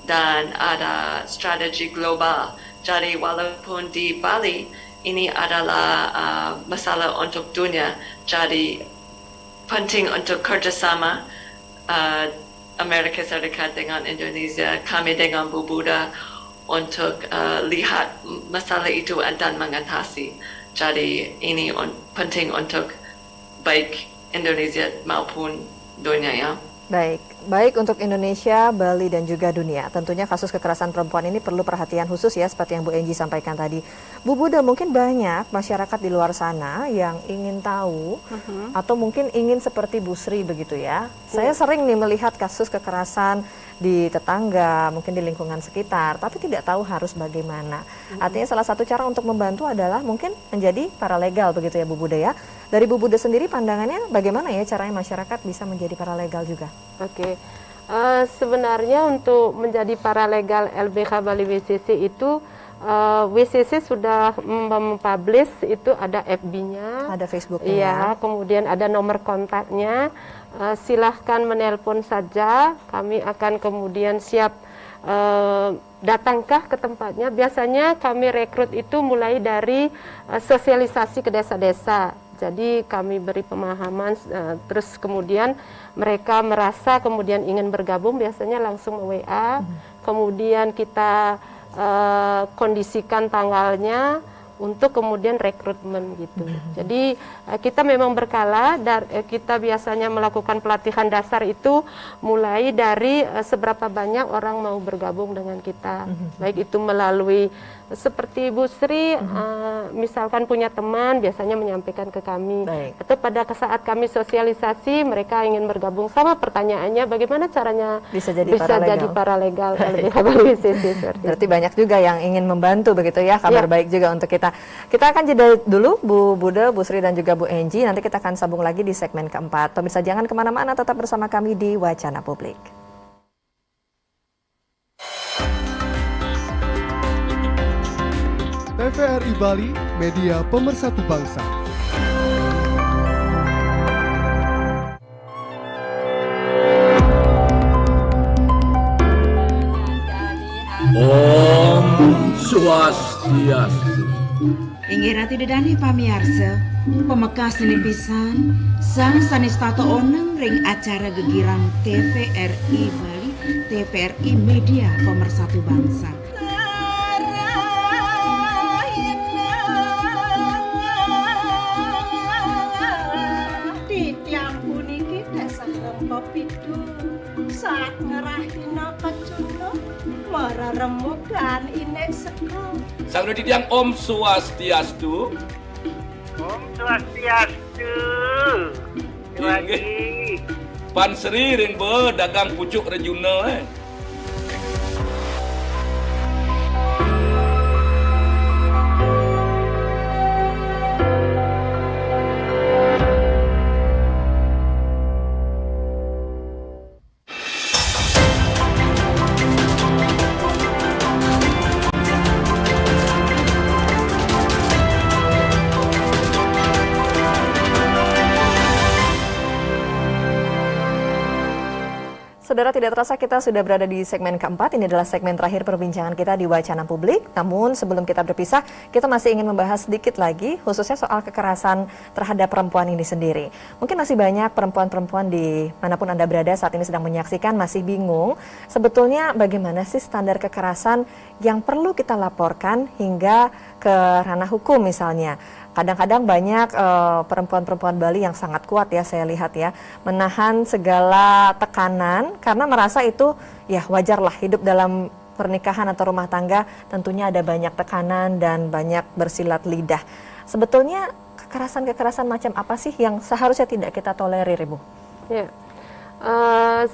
dan ada strategi global. Jadi walaupun di Bali ini adalah masalah untuk dunia, jadi penting untuk kerjasama Amerika Serikat dengan Indonesia, kami dengan Bu Buddha, untuk lihat masalah itu dan mengatasi. Jadi ini penting untuk baik Indonesia maupun dunia ya. Baik untuk Indonesia, Bali dan juga dunia. Tentunya kasus kekerasan perempuan ini perlu perhatian khusus ya, seperti yang Bu Enji sampaikan tadi. Bu Buddha, mungkin banyak masyarakat di luar sana yang ingin tahu atau mungkin ingin seperti Bu Sri begitu ya. Saya sering nih melihat kasus kekerasan di tetangga, mungkin di lingkungan sekitar, tapi tidak tahu harus bagaimana. Artinya salah satu cara untuk membantu adalah mungkin menjadi paralegal begitu ya Bu Buddha ya. Dari Bu Buddha sendiri pandangannya bagaimana ya caranya masyarakat bisa menjadi paralegal juga? Oke. Sebenarnya untuk menjadi paralegal LBH Bali WCC itu WCC sudah mempublish itu ada FB-nya, ada Facebook-nya. Iya, kemudian ada nomor kontaknya. Silahkan menelpon saja, kami akan kemudian siap datangkah ke tempatnya. Biasanya kami rekrut itu mulai dari sosialisasi ke desa-desa. Jadi kami beri pemahaman, terus kemudian mereka merasa kemudian ingin bergabung, biasanya langsung WA. Kemudian kita kondisikan tanggalnya untuk kemudian rekrutmen gitu. Jadi kita memang berkala, kita biasanya melakukan pelatihan dasar itu mulai dari seberapa banyak orang mau bergabung dengan kita. Baik itu melalui seperti Bu Sri, misalkan punya teman, biasanya menyampaikan ke kami. Atau pada saat kami sosialisasi, mereka ingin bergabung, sama pertanyaannya bagaimana caranya bisa jadi paralegal LBH Bali WCC. Berarti banyak juga yang ingin membantu begitu ya, kabar baik juga untuk kita. Kita akan jeda dulu Bu Bude, Bu Sri dan juga Bu Enji, nanti kita akan sambung lagi di segmen keempat. Pemirsa jangan kemana-mana, tetap bersama kami di Wacana Publik. TVRI Bali, media pemersatu bangsa. Om Swastiastu. Inggih Ratu Dedani pamiarsa, pemekas ini pisan, sang sanistato oneng ring acara gegirang TVRI Bali, TVRI Media Pemersatu Bangsa. Saat ngerahina kecuno mara remuk dan inek seko. Sang Didiang Om Swastiastu. Om Swastiastu. Inggih. Pan Sri ring dagang pucuk regional Saudara, tidak terasa kita sudah berada di segmen keempat. Ini adalah segmen terakhir perbincangan kita di Wacana Publik. Namun sebelum kita berpisah, kita masih ingin membahas sedikit lagi khususnya soal kekerasan terhadap perempuan ini sendiri. Mungkin masih banyak perempuan-perempuan di manapun Anda berada saat ini sedang menyaksikan masih bingung sebetulnya bagaimana sih standar kekerasan yang perlu kita laporkan hingga ke ranah hukum misalnya. Kadang-kadang banyak perempuan-perempuan Bali yang sangat kuat ya, saya lihat ya, menahan segala tekanan karena merasa itu ya wajarlah, hidup dalam pernikahan atau rumah tangga tentunya ada banyak tekanan dan banyak bersilat lidah. Sebetulnya kekerasan-kekerasan macam apa sih yang seharusnya tidak kita tolerir, Ibu? Ya.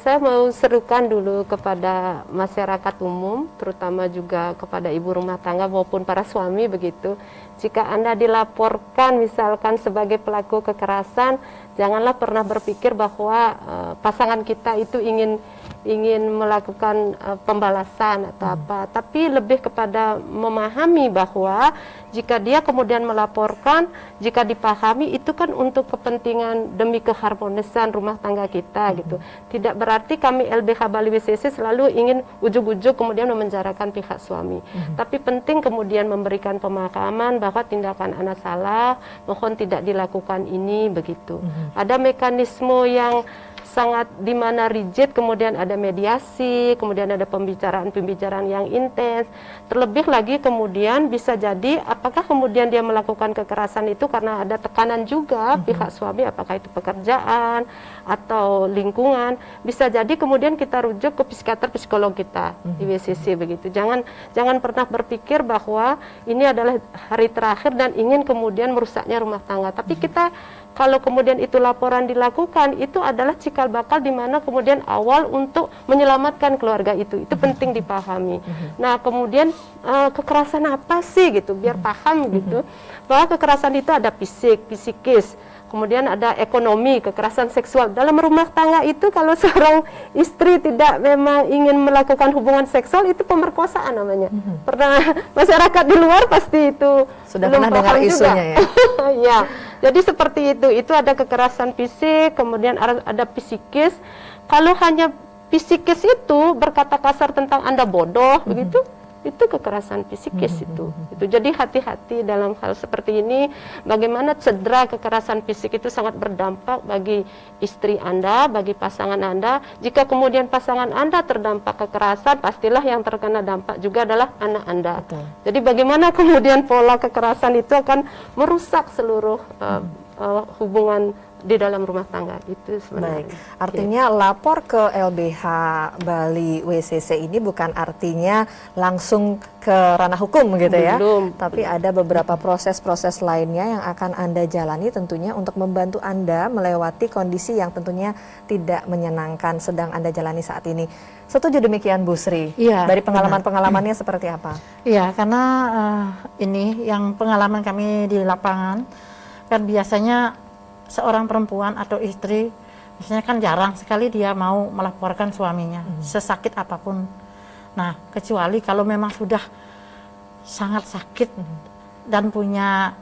Saya mau serukan dulu kepada masyarakat umum, terutama juga kepada ibu rumah tangga maupun para suami begitu. Jika Anda dilaporkan misalkan sebagai pelaku kekerasan, janganlah pernah berpikir bahwa pasangan kita itu ingin melakukan pembalasan atau apa, tapi lebih kepada memahami bahwa jika dia kemudian melaporkan, jika dipahami itu kan untuk kepentingan demi keharmonisan rumah tangga kita gitu. Tidak berarti kami LBH Bali WCC selalu ingin ujug-ujug kemudian memenjarakan pihak suami. Tapi penting kemudian memberikan pemahaman bahwa tindakan anak salah, mohon tidak dilakukan ini begitu. Ada mekanisme yang sangat dimana rigid, kemudian ada mediasi, kemudian ada pembicaraan-pembicaraan yang intens. Terlebih lagi kemudian bisa jadi apakah kemudian dia melakukan kekerasan itu karena ada tekanan juga pihak suami, apakah itu pekerjaan atau lingkungan. Bisa jadi kemudian kita rujuk ke psikiater psikolog kita di WCC begitu. Jangan pernah berpikir bahwa ini adalah hari terakhir dan ingin kemudian merusaknya rumah tangga. Tapi kita kalau kemudian itu laporan dilakukan, itu adalah cikal bakal di mana kemudian awal untuk menyelamatkan keluarga itu penting dipahami. Nah kemudian kekerasan apa sih gitu, biar paham gitu, bahwa kekerasan itu ada fisik, psikis, Kemudian ada ekonomi, kekerasan seksual. Dalam rumah tangga itu kalau seorang istri tidak memang ingin melakukan hubungan seksual, itu pemerkosaan namanya. Pernah masyarakat di luar pasti itu sudah belum pernah dengar paham isunya juga. ya. Ya, jadi seperti itu. Itu ada kekerasan fisik, kemudian ada psikis. Kalau hanya psikis itu berkata kasar tentang Anda bodoh, begitu. Itu kekerasan psikis itu. Jadi hati-hati dalam hal seperti ini. Bagaimana cedera kekerasan fisik itu sangat berdampak bagi istri Anda, bagi pasangan Anda. Jika kemudian pasangan Anda terdampak kekerasan, pastilah yang terkena dampak juga adalah anak Anda. Jadi bagaimana kemudian pola kekerasan itu akan merusak seluruh hubungan di dalam rumah tangga itu sebenarnya. Baik, artinya lapor ke LBH Bali WCC ini bukan artinya langsung ke ranah hukum gitu ya. Tapi ada beberapa proses-proses lainnya yang akan Anda jalani tentunya untuk membantu Anda melewati kondisi yang tentunya tidak menyenangkan sedang Anda jalani saat ini. Setuju demikian Bu Sri? Iya. Dari pengalaman-pengalamannya seperti apa? Iya, karena ini yang pengalaman kami di lapangan, kan biasanya seorang perempuan atau istri biasanya kan jarang sekali dia mau melaporkan suaminya sesakit apapun. Nah, kecuali kalau memang sudah sangat sakit dan punya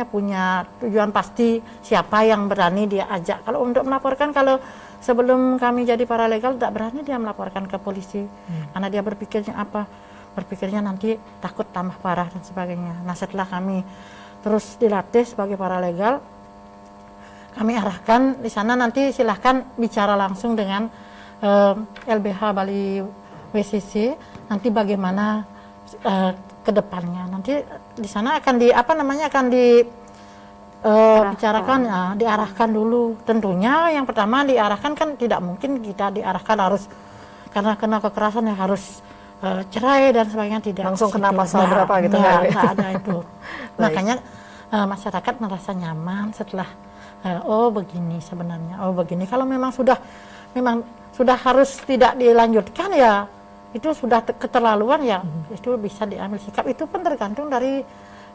punya tujuan pasti siapa yang berani dia ajak. Kalau untuk melaporkan, kalau sebelum kami jadi paralegal tidak berani dia melaporkan ke polisi karena dia berpikirnya nanti takut tambah parah dan sebagainya. Nah, setelah kami terus dilatih sebagai paralegal, kami arahkan di sana, nanti silahkan bicara langsung dengan LBH Bali WCC nanti bagaimana ke depannya. Nanti di sana akan bicarakan ya, diarahkan dulu. Tentunya yang pertama diarahkan kan tidak mungkin kita diarahkan harus karena kena kekerasan ya harus cerai dan sebagainya, tidak. Langsung kena pasal berapa gitu kan? Nggak ada itu. Makanya masyarakat merasa nyaman setelah oh begini sebenarnya, oh begini. Kalau memang sudah harus tidak dilanjutkan ya itu sudah keterlaluan ya, itu bisa diambil sikap. Itu pun tergantung dari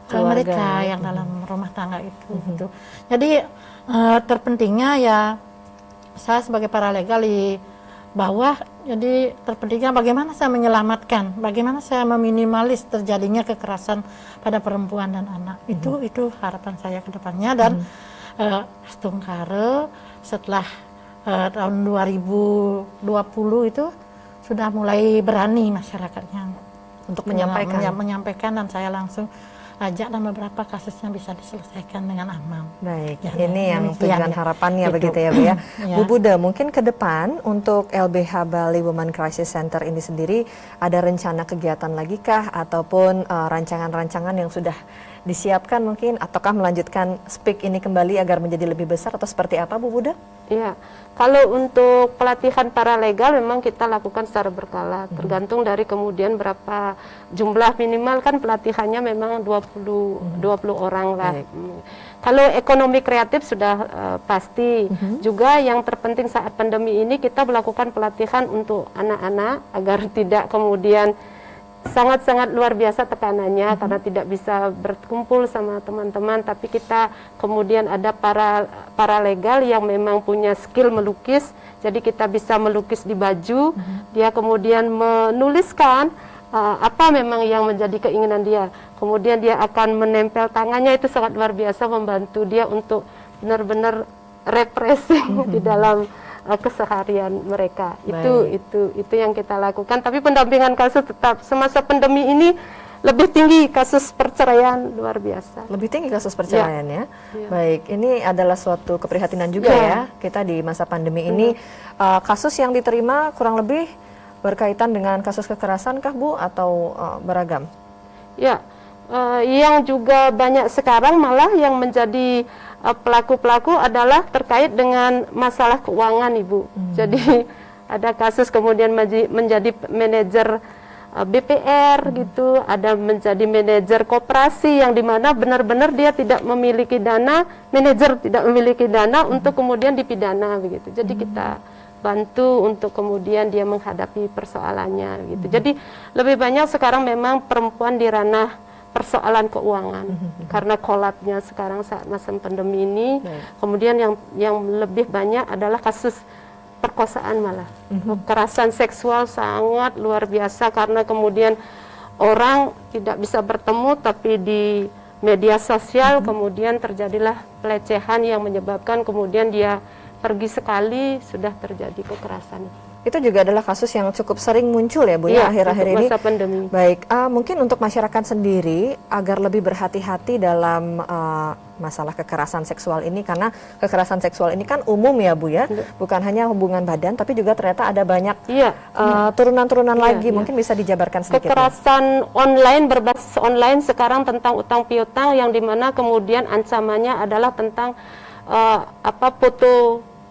mereka yang dalam rumah tangga itu. Gitu. Jadi terpentingnya ya saya sebagai paralegal di bawah, jadi terpentingnya bagaimana saya menyelamatkan, bagaimana saya meminimalis terjadinya kekerasan pada perempuan dan anak. Itu harapan saya ke depannya. Dan Stungkare setelah tahun 2020 itu sudah mulai berani masyarakatnya untuk menyampaikan dan saya langsung ajak dan beberapa kasusnya bisa diselesaikan dengan aman. Baik, ya, ini yang tujuan harapannya gitu. Begitu ya Bu ya. Bu Buda, mungkin ke depan untuk LBH Bali Women Crisis Center ini sendiri ada rencana kegiatan lagi kah ataupun rancangan-rancangan yang sudah disiapkan mungkin, ataukah melanjutkan SPIK ini kembali agar menjadi lebih besar atau seperti apa Bu Buda? Iya, kalau untuk pelatihan paralegal memang kita lakukan secara berkala, tergantung dari kemudian berapa jumlah minimal kan pelatihannya memang 20 orang lah. Kalau ekonomi kreatif sudah pasti. Juga yang terpenting saat pandemi ini kita melakukan pelatihan untuk anak-anak agar tidak kemudian sangat-sangat luar biasa tekanannya karena tidak bisa berkumpul sama teman-teman, tapi kita kemudian ada paralegal yang memang punya skill melukis, jadi kita bisa melukis di baju, dia kemudian menuliskan apa memang yang menjadi keinginan dia, kemudian dia akan menempel tangannya, itu sangat luar biasa membantu dia untuk benar-benar refreshing di dalam keseharian mereka. Itu yang kita lakukan. Tapi pendampingan kasus tetap semasa pandemi ini lebih tinggi kasus perceraian, luar biasa. Lebih tinggi kasus perceraian ya. Baik, ini adalah suatu keprihatinan juga ya. Kita di masa pandemi ini kasus yang diterima kurang lebih berkaitan dengan kasus kekerasan kah Bu atau beragam? Ya, yang juga banyak sekarang malah yang menjadi pelaku-pelaku adalah terkait dengan masalah keuangan Ibu. Jadi ada kasus kemudian menjadi manajer BPR gitu, ada menjadi manajer koperasi yang dimana benar-benar dia tidak memiliki dana, manajer tidak memiliki dana untuk kemudian dipidana begitu. Jadi kita bantu untuk kemudian dia menghadapi persoalannya gitu. Jadi lebih banyak sekarang memang perempuan di ranah persoalan keuangan karena kolapsnya sekarang saat masa pandemi ini. Kemudian yang lebih banyak adalah kasus perkosaan malah. Kekerasan seksual sangat luar biasa karena kemudian orang tidak bisa bertemu tapi di media sosial kemudian terjadilah pelecehan yang menyebabkan kemudian dia pergi sekali sudah terjadi kekerasan. Itu juga adalah kasus yang cukup sering muncul ya Bu ya akhir-akhir ini. Masa pandemi. Baik, mungkin untuk masyarakat sendiri agar lebih berhati-hati dalam masalah kekerasan seksual ini, karena kekerasan seksual ini kan umum ya Bu ya, bukan hanya hubungan badan tapi juga ternyata ada banyak turunan-turunan lagi. Mungkin bisa dijabarkan sedikit. Kekerasan online berbasis online sekarang tentang utang piutang yang dimana kemudian ancamannya adalah tentang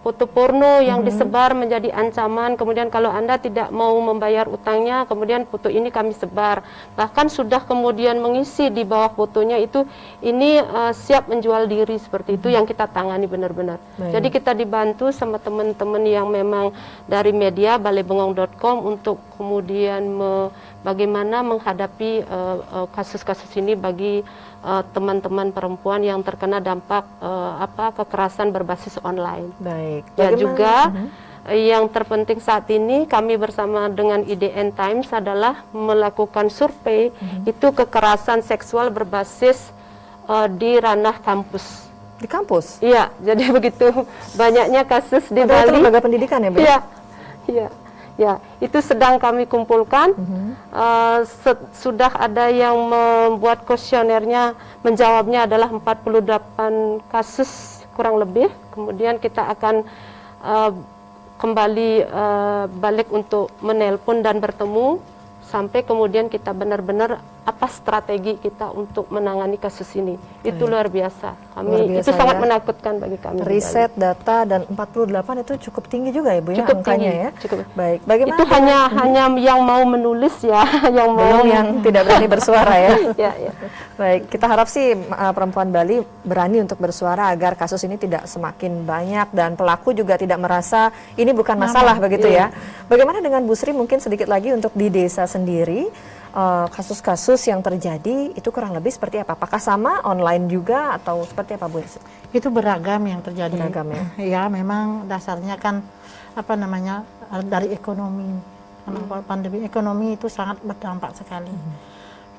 foto porno yang disebar menjadi ancaman. Kemudian kalau Anda tidak mau membayar utangnya, kemudian foto ini kami sebar. Bahkan sudah kemudian mengisi di bawah fotonya itu, ini siap menjual diri seperti itu yang kita tangani benar-benar. Jadi kita dibantu sama teman-teman yang memang dari media balebengong.com untuk kemudian bagaimana menghadapi kasus-kasus ini bagi teman-teman perempuan yang terkena dampak kekerasan berbasis online. Baik. Ya juga yang terpenting saat ini kami bersama dengan IDN Times adalah melakukan survei itu kekerasan seksual berbasis di ranah kampus. Di kampus? Iya, jadi begitu banyaknya kasus di Bali. Itu lembaga pendidikan ya, Bu? Iya. Ya, itu sedang kami kumpulkan. Sudah ada yang membuat kuesionernya, menjawabnya adalah 48 kasus kurang lebih. Kemudian kita akan kembali balik untuk menelpon dan bertemu sampai kemudian kita benar-benar apa strategi kita untuk menangani kasus ini. Itu luar biasa. Itu sangat menakutkan bagi kami. Riset, data dan 48 itu cukup tinggi juga ya Bu ya angkanya ya. Cukup. Baik. Bagaimana? Itu hanya yang mau menulis ya, yang belum yang tidak berani bersuara ya. Ya. Baik, kita harap sih perempuan Bali berani untuk bersuara agar kasus ini tidak semakin banyak dan pelaku juga tidak merasa ini bukan masalah begitu ya. Bagaimana dengan Bu Sri mungkin sedikit lagi untuk di desa sendiri? Kasus-kasus yang terjadi itu kurang lebih seperti apa? Apakah sama online juga atau seperti apa Bu? Itu beragam yang terjadi. Beragam ya? Ya memang dasarnya kan dari ekonomi. Karena pandemi ekonomi itu sangat berdampak sekali.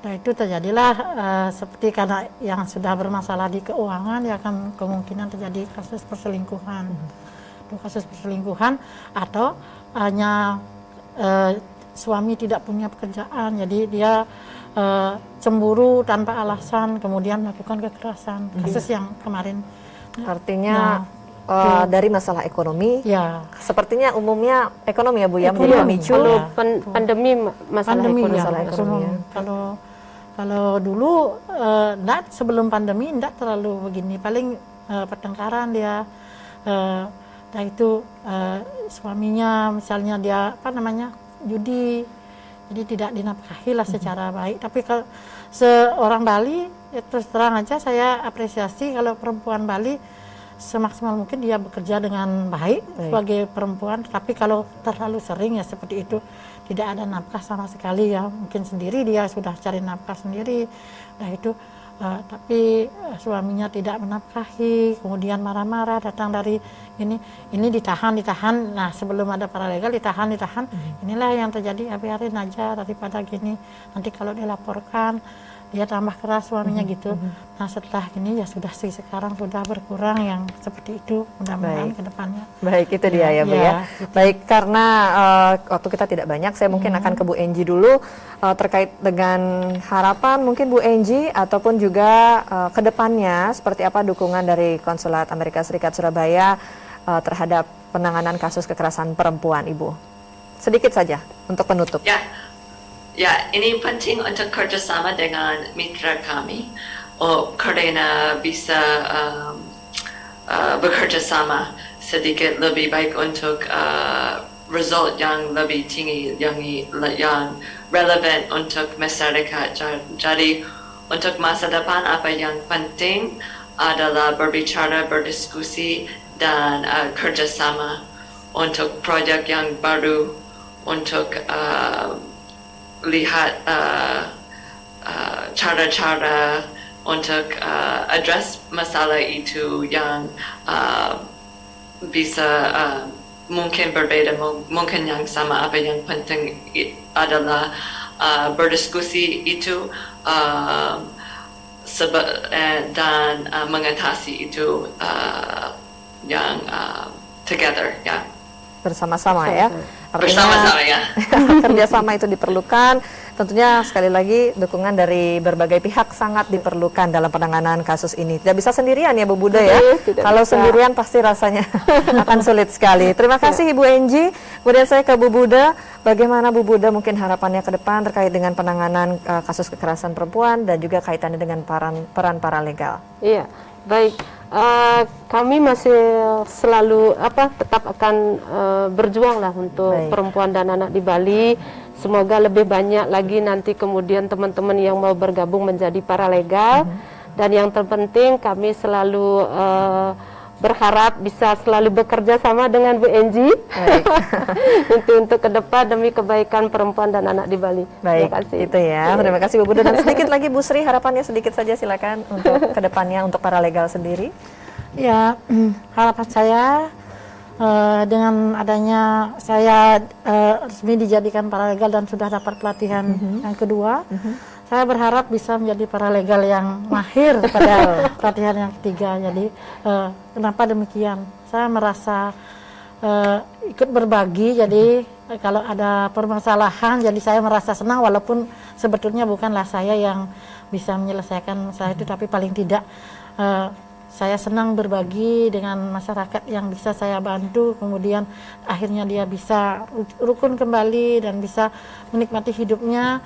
Nah itu terjadilah seperti karena yang sudah bermasalah di keuangan ya kan kemungkinan terjadi kasus perselingkuhan. Itu kasus perselingkuhan atau hanya suami tidak punya pekerjaan, jadi dia cemburu tanpa alasan, kemudian melakukan kekerasan. Kasus yang kemarin. Artinya dari masalah ekonomi, sepertinya umumnya ekonomi ya Bu ya, menjadi pemicu. Kalau pandemi masalah ekonomi. Kalau dulu sebelum pandemi enggak terlalu begini, paling pertengkaran dia. Nah itu suaminya misalnya dia judi, jadi tidak dinafkahi lah secara baik. Tapi kalau seorang Bali, ya terus terang aja saya apresiasi kalau perempuan Bali semaksimal mungkin dia bekerja dengan baik sebagai perempuan. Tapi kalau terlalu sering ya seperti itu, tidak ada nafkah sama sekali ya, mungkin sendiri dia sudah cari nafkah sendiri. Nah itu tapi suaminya tidak menafkahi, kemudian marah-marah datang dari ini ditahan. Nah sebelum ada paralegal ditahan. Inilah yang terjadi, biarin aja daripada gini. Nanti kalau dilaporkan dia tambah keras suaminya gitu. Nah setelah ini ya sudah sih sekarang sudah berkurang yang seperti itu, mudah-mudahan ke depannya. Baik, itu dia ya Bu ya. Gitu. Baik, karena waktu kita tidak banyak, saya mungkin akan ke Bu Enji dulu terkait dengan harapan mungkin Bu Enji ataupun juga ke depannya seperti apa dukungan dari Konsulat Amerika Serikat Surabaya terhadap penanganan kasus kekerasan perempuan, Ibu. Sedikit saja untuk penutup. Ya, ini penting untuk kerjasama dengan mitra kami, karena bisa bekerja sama sedikit lebih baik untuk result yang lebih tinggi, yang relevan untuk masyarakat. Jadi untuk masa depan apa yang penting adalah berbicara, berdiskusi dan kerjasama untuk proyek yang baru, untuk lihat cara-cara untuk address masalah itu yang bisa mungkin berbeda, mungkin yang sama. Apa yang penting adalah berdiskusi itu dan mengatasi itu yang together, ya. Bersama-sama ya. Bersama-sama ya. Kerjasama itu diperlukan. Tentunya sekali lagi dukungan dari berbagai pihak sangat diperlukan dalam penanganan kasus ini. Tidak bisa sendirian ya Bu Buda ya. Kalau sendirian pasti rasanya akan sulit sekali. Terima kasih Ibu Enji. Kemudian saya ke Bu Buda. Bagaimana Bu Buda mungkin harapannya ke depan terkait dengan penanganan kasus kekerasan perempuan dan juga kaitannya dengan peran paralegal? Iya, baik. Kami masih selalu tetap akan berjuang lah untuk perempuan dan anak di Bali. Semoga lebih banyak lagi nanti kemudian teman-teman yang mau bergabung menjadi paralegal. Dan yang terpenting kami selalu berharap bisa selalu bekerja sama dengan Bu Enji untuk ke depan demi kebaikan perempuan dan anak di Bali. Baik, terima kasih. Itu ya. Terima kasih Bu Buda. Dan sedikit lagi Bu Sri, harapannya sedikit saja silakan untuk ke depannya untuk paralegal sendiri. Ya, harapan saya dengan adanya saya resmi dijadikan paralegal dan sudah dapat pelatihan yang kedua, saya berharap bisa menjadi paralegal yang mahir pada pelatihan yang ketiga. Jadi kenapa demikian? Saya merasa ikut berbagi, jadi kalau ada permasalahan, jadi saya merasa senang walaupun sebetulnya bukanlah saya yang bisa menyelesaikan masalah itu, tapi paling tidak saya senang berbagi dengan masyarakat yang bisa saya bantu, kemudian akhirnya dia bisa rukun kembali dan bisa menikmati hidupnya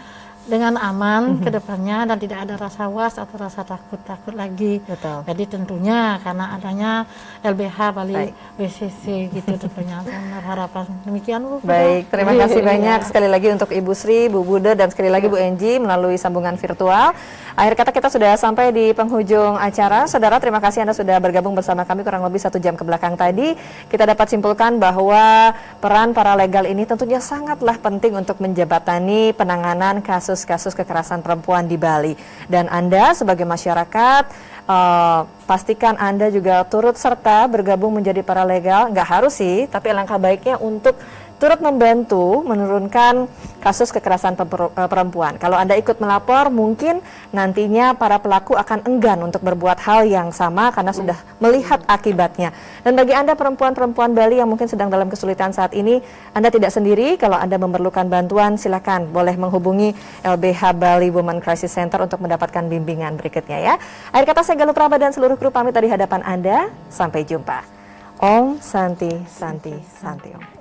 dengan aman ke depannya dan tidak ada rasa was atau rasa takut lagi. Betul. Jadi tentunya karena adanya LBH Bali BCC gitu tentunya harapan demikian Bu. Baik, terima kasih banyak sekali lagi untuk Ibu Sri, Bu Buda dan sekali lagi Bu Enji melalui sambungan virtual. Akhir kata kita sudah sampai di penghujung acara. Saudara, terima kasih Anda sudah bergabung bersama kami kurang lebih 1 jam ke belakang tadi. Kita dapat simpulkan bahwa peran paralegal ini tentunya sangatlah penting untuk menjembatani penanganan kasus-kasus kekerasan perempuan di Bali. Dan Anda sebagai masyarakat, pastikan Anda juga turut serta bergabung menjadi paralegal. Nggak harus sih, tapi alangkah baiknya untuk turut membantu menurunkan kasus kekerasan perempuan. Kalau Anda ikut melapor, mungkin nantinya para pelaku akan enggan untuk berbuat hal yang sama karena sudah melihat akibatnya. Dan bagi Anda perempuan-perempuan Bali yang mungkin sedang dalam kesulitan saat ini, Anda tidak sendiri. Kalau Anda memerlukan bantuan, silakan boleh menghubungi LBH Bali Women Crisis Center untuk mendapatkan bimbingan berikutnya ya. Akhir kata saya Galuh Praba dan seluruh kru pamit dari hadapan Anda. Sampai jumpa. Om Santi Santi Santi Om.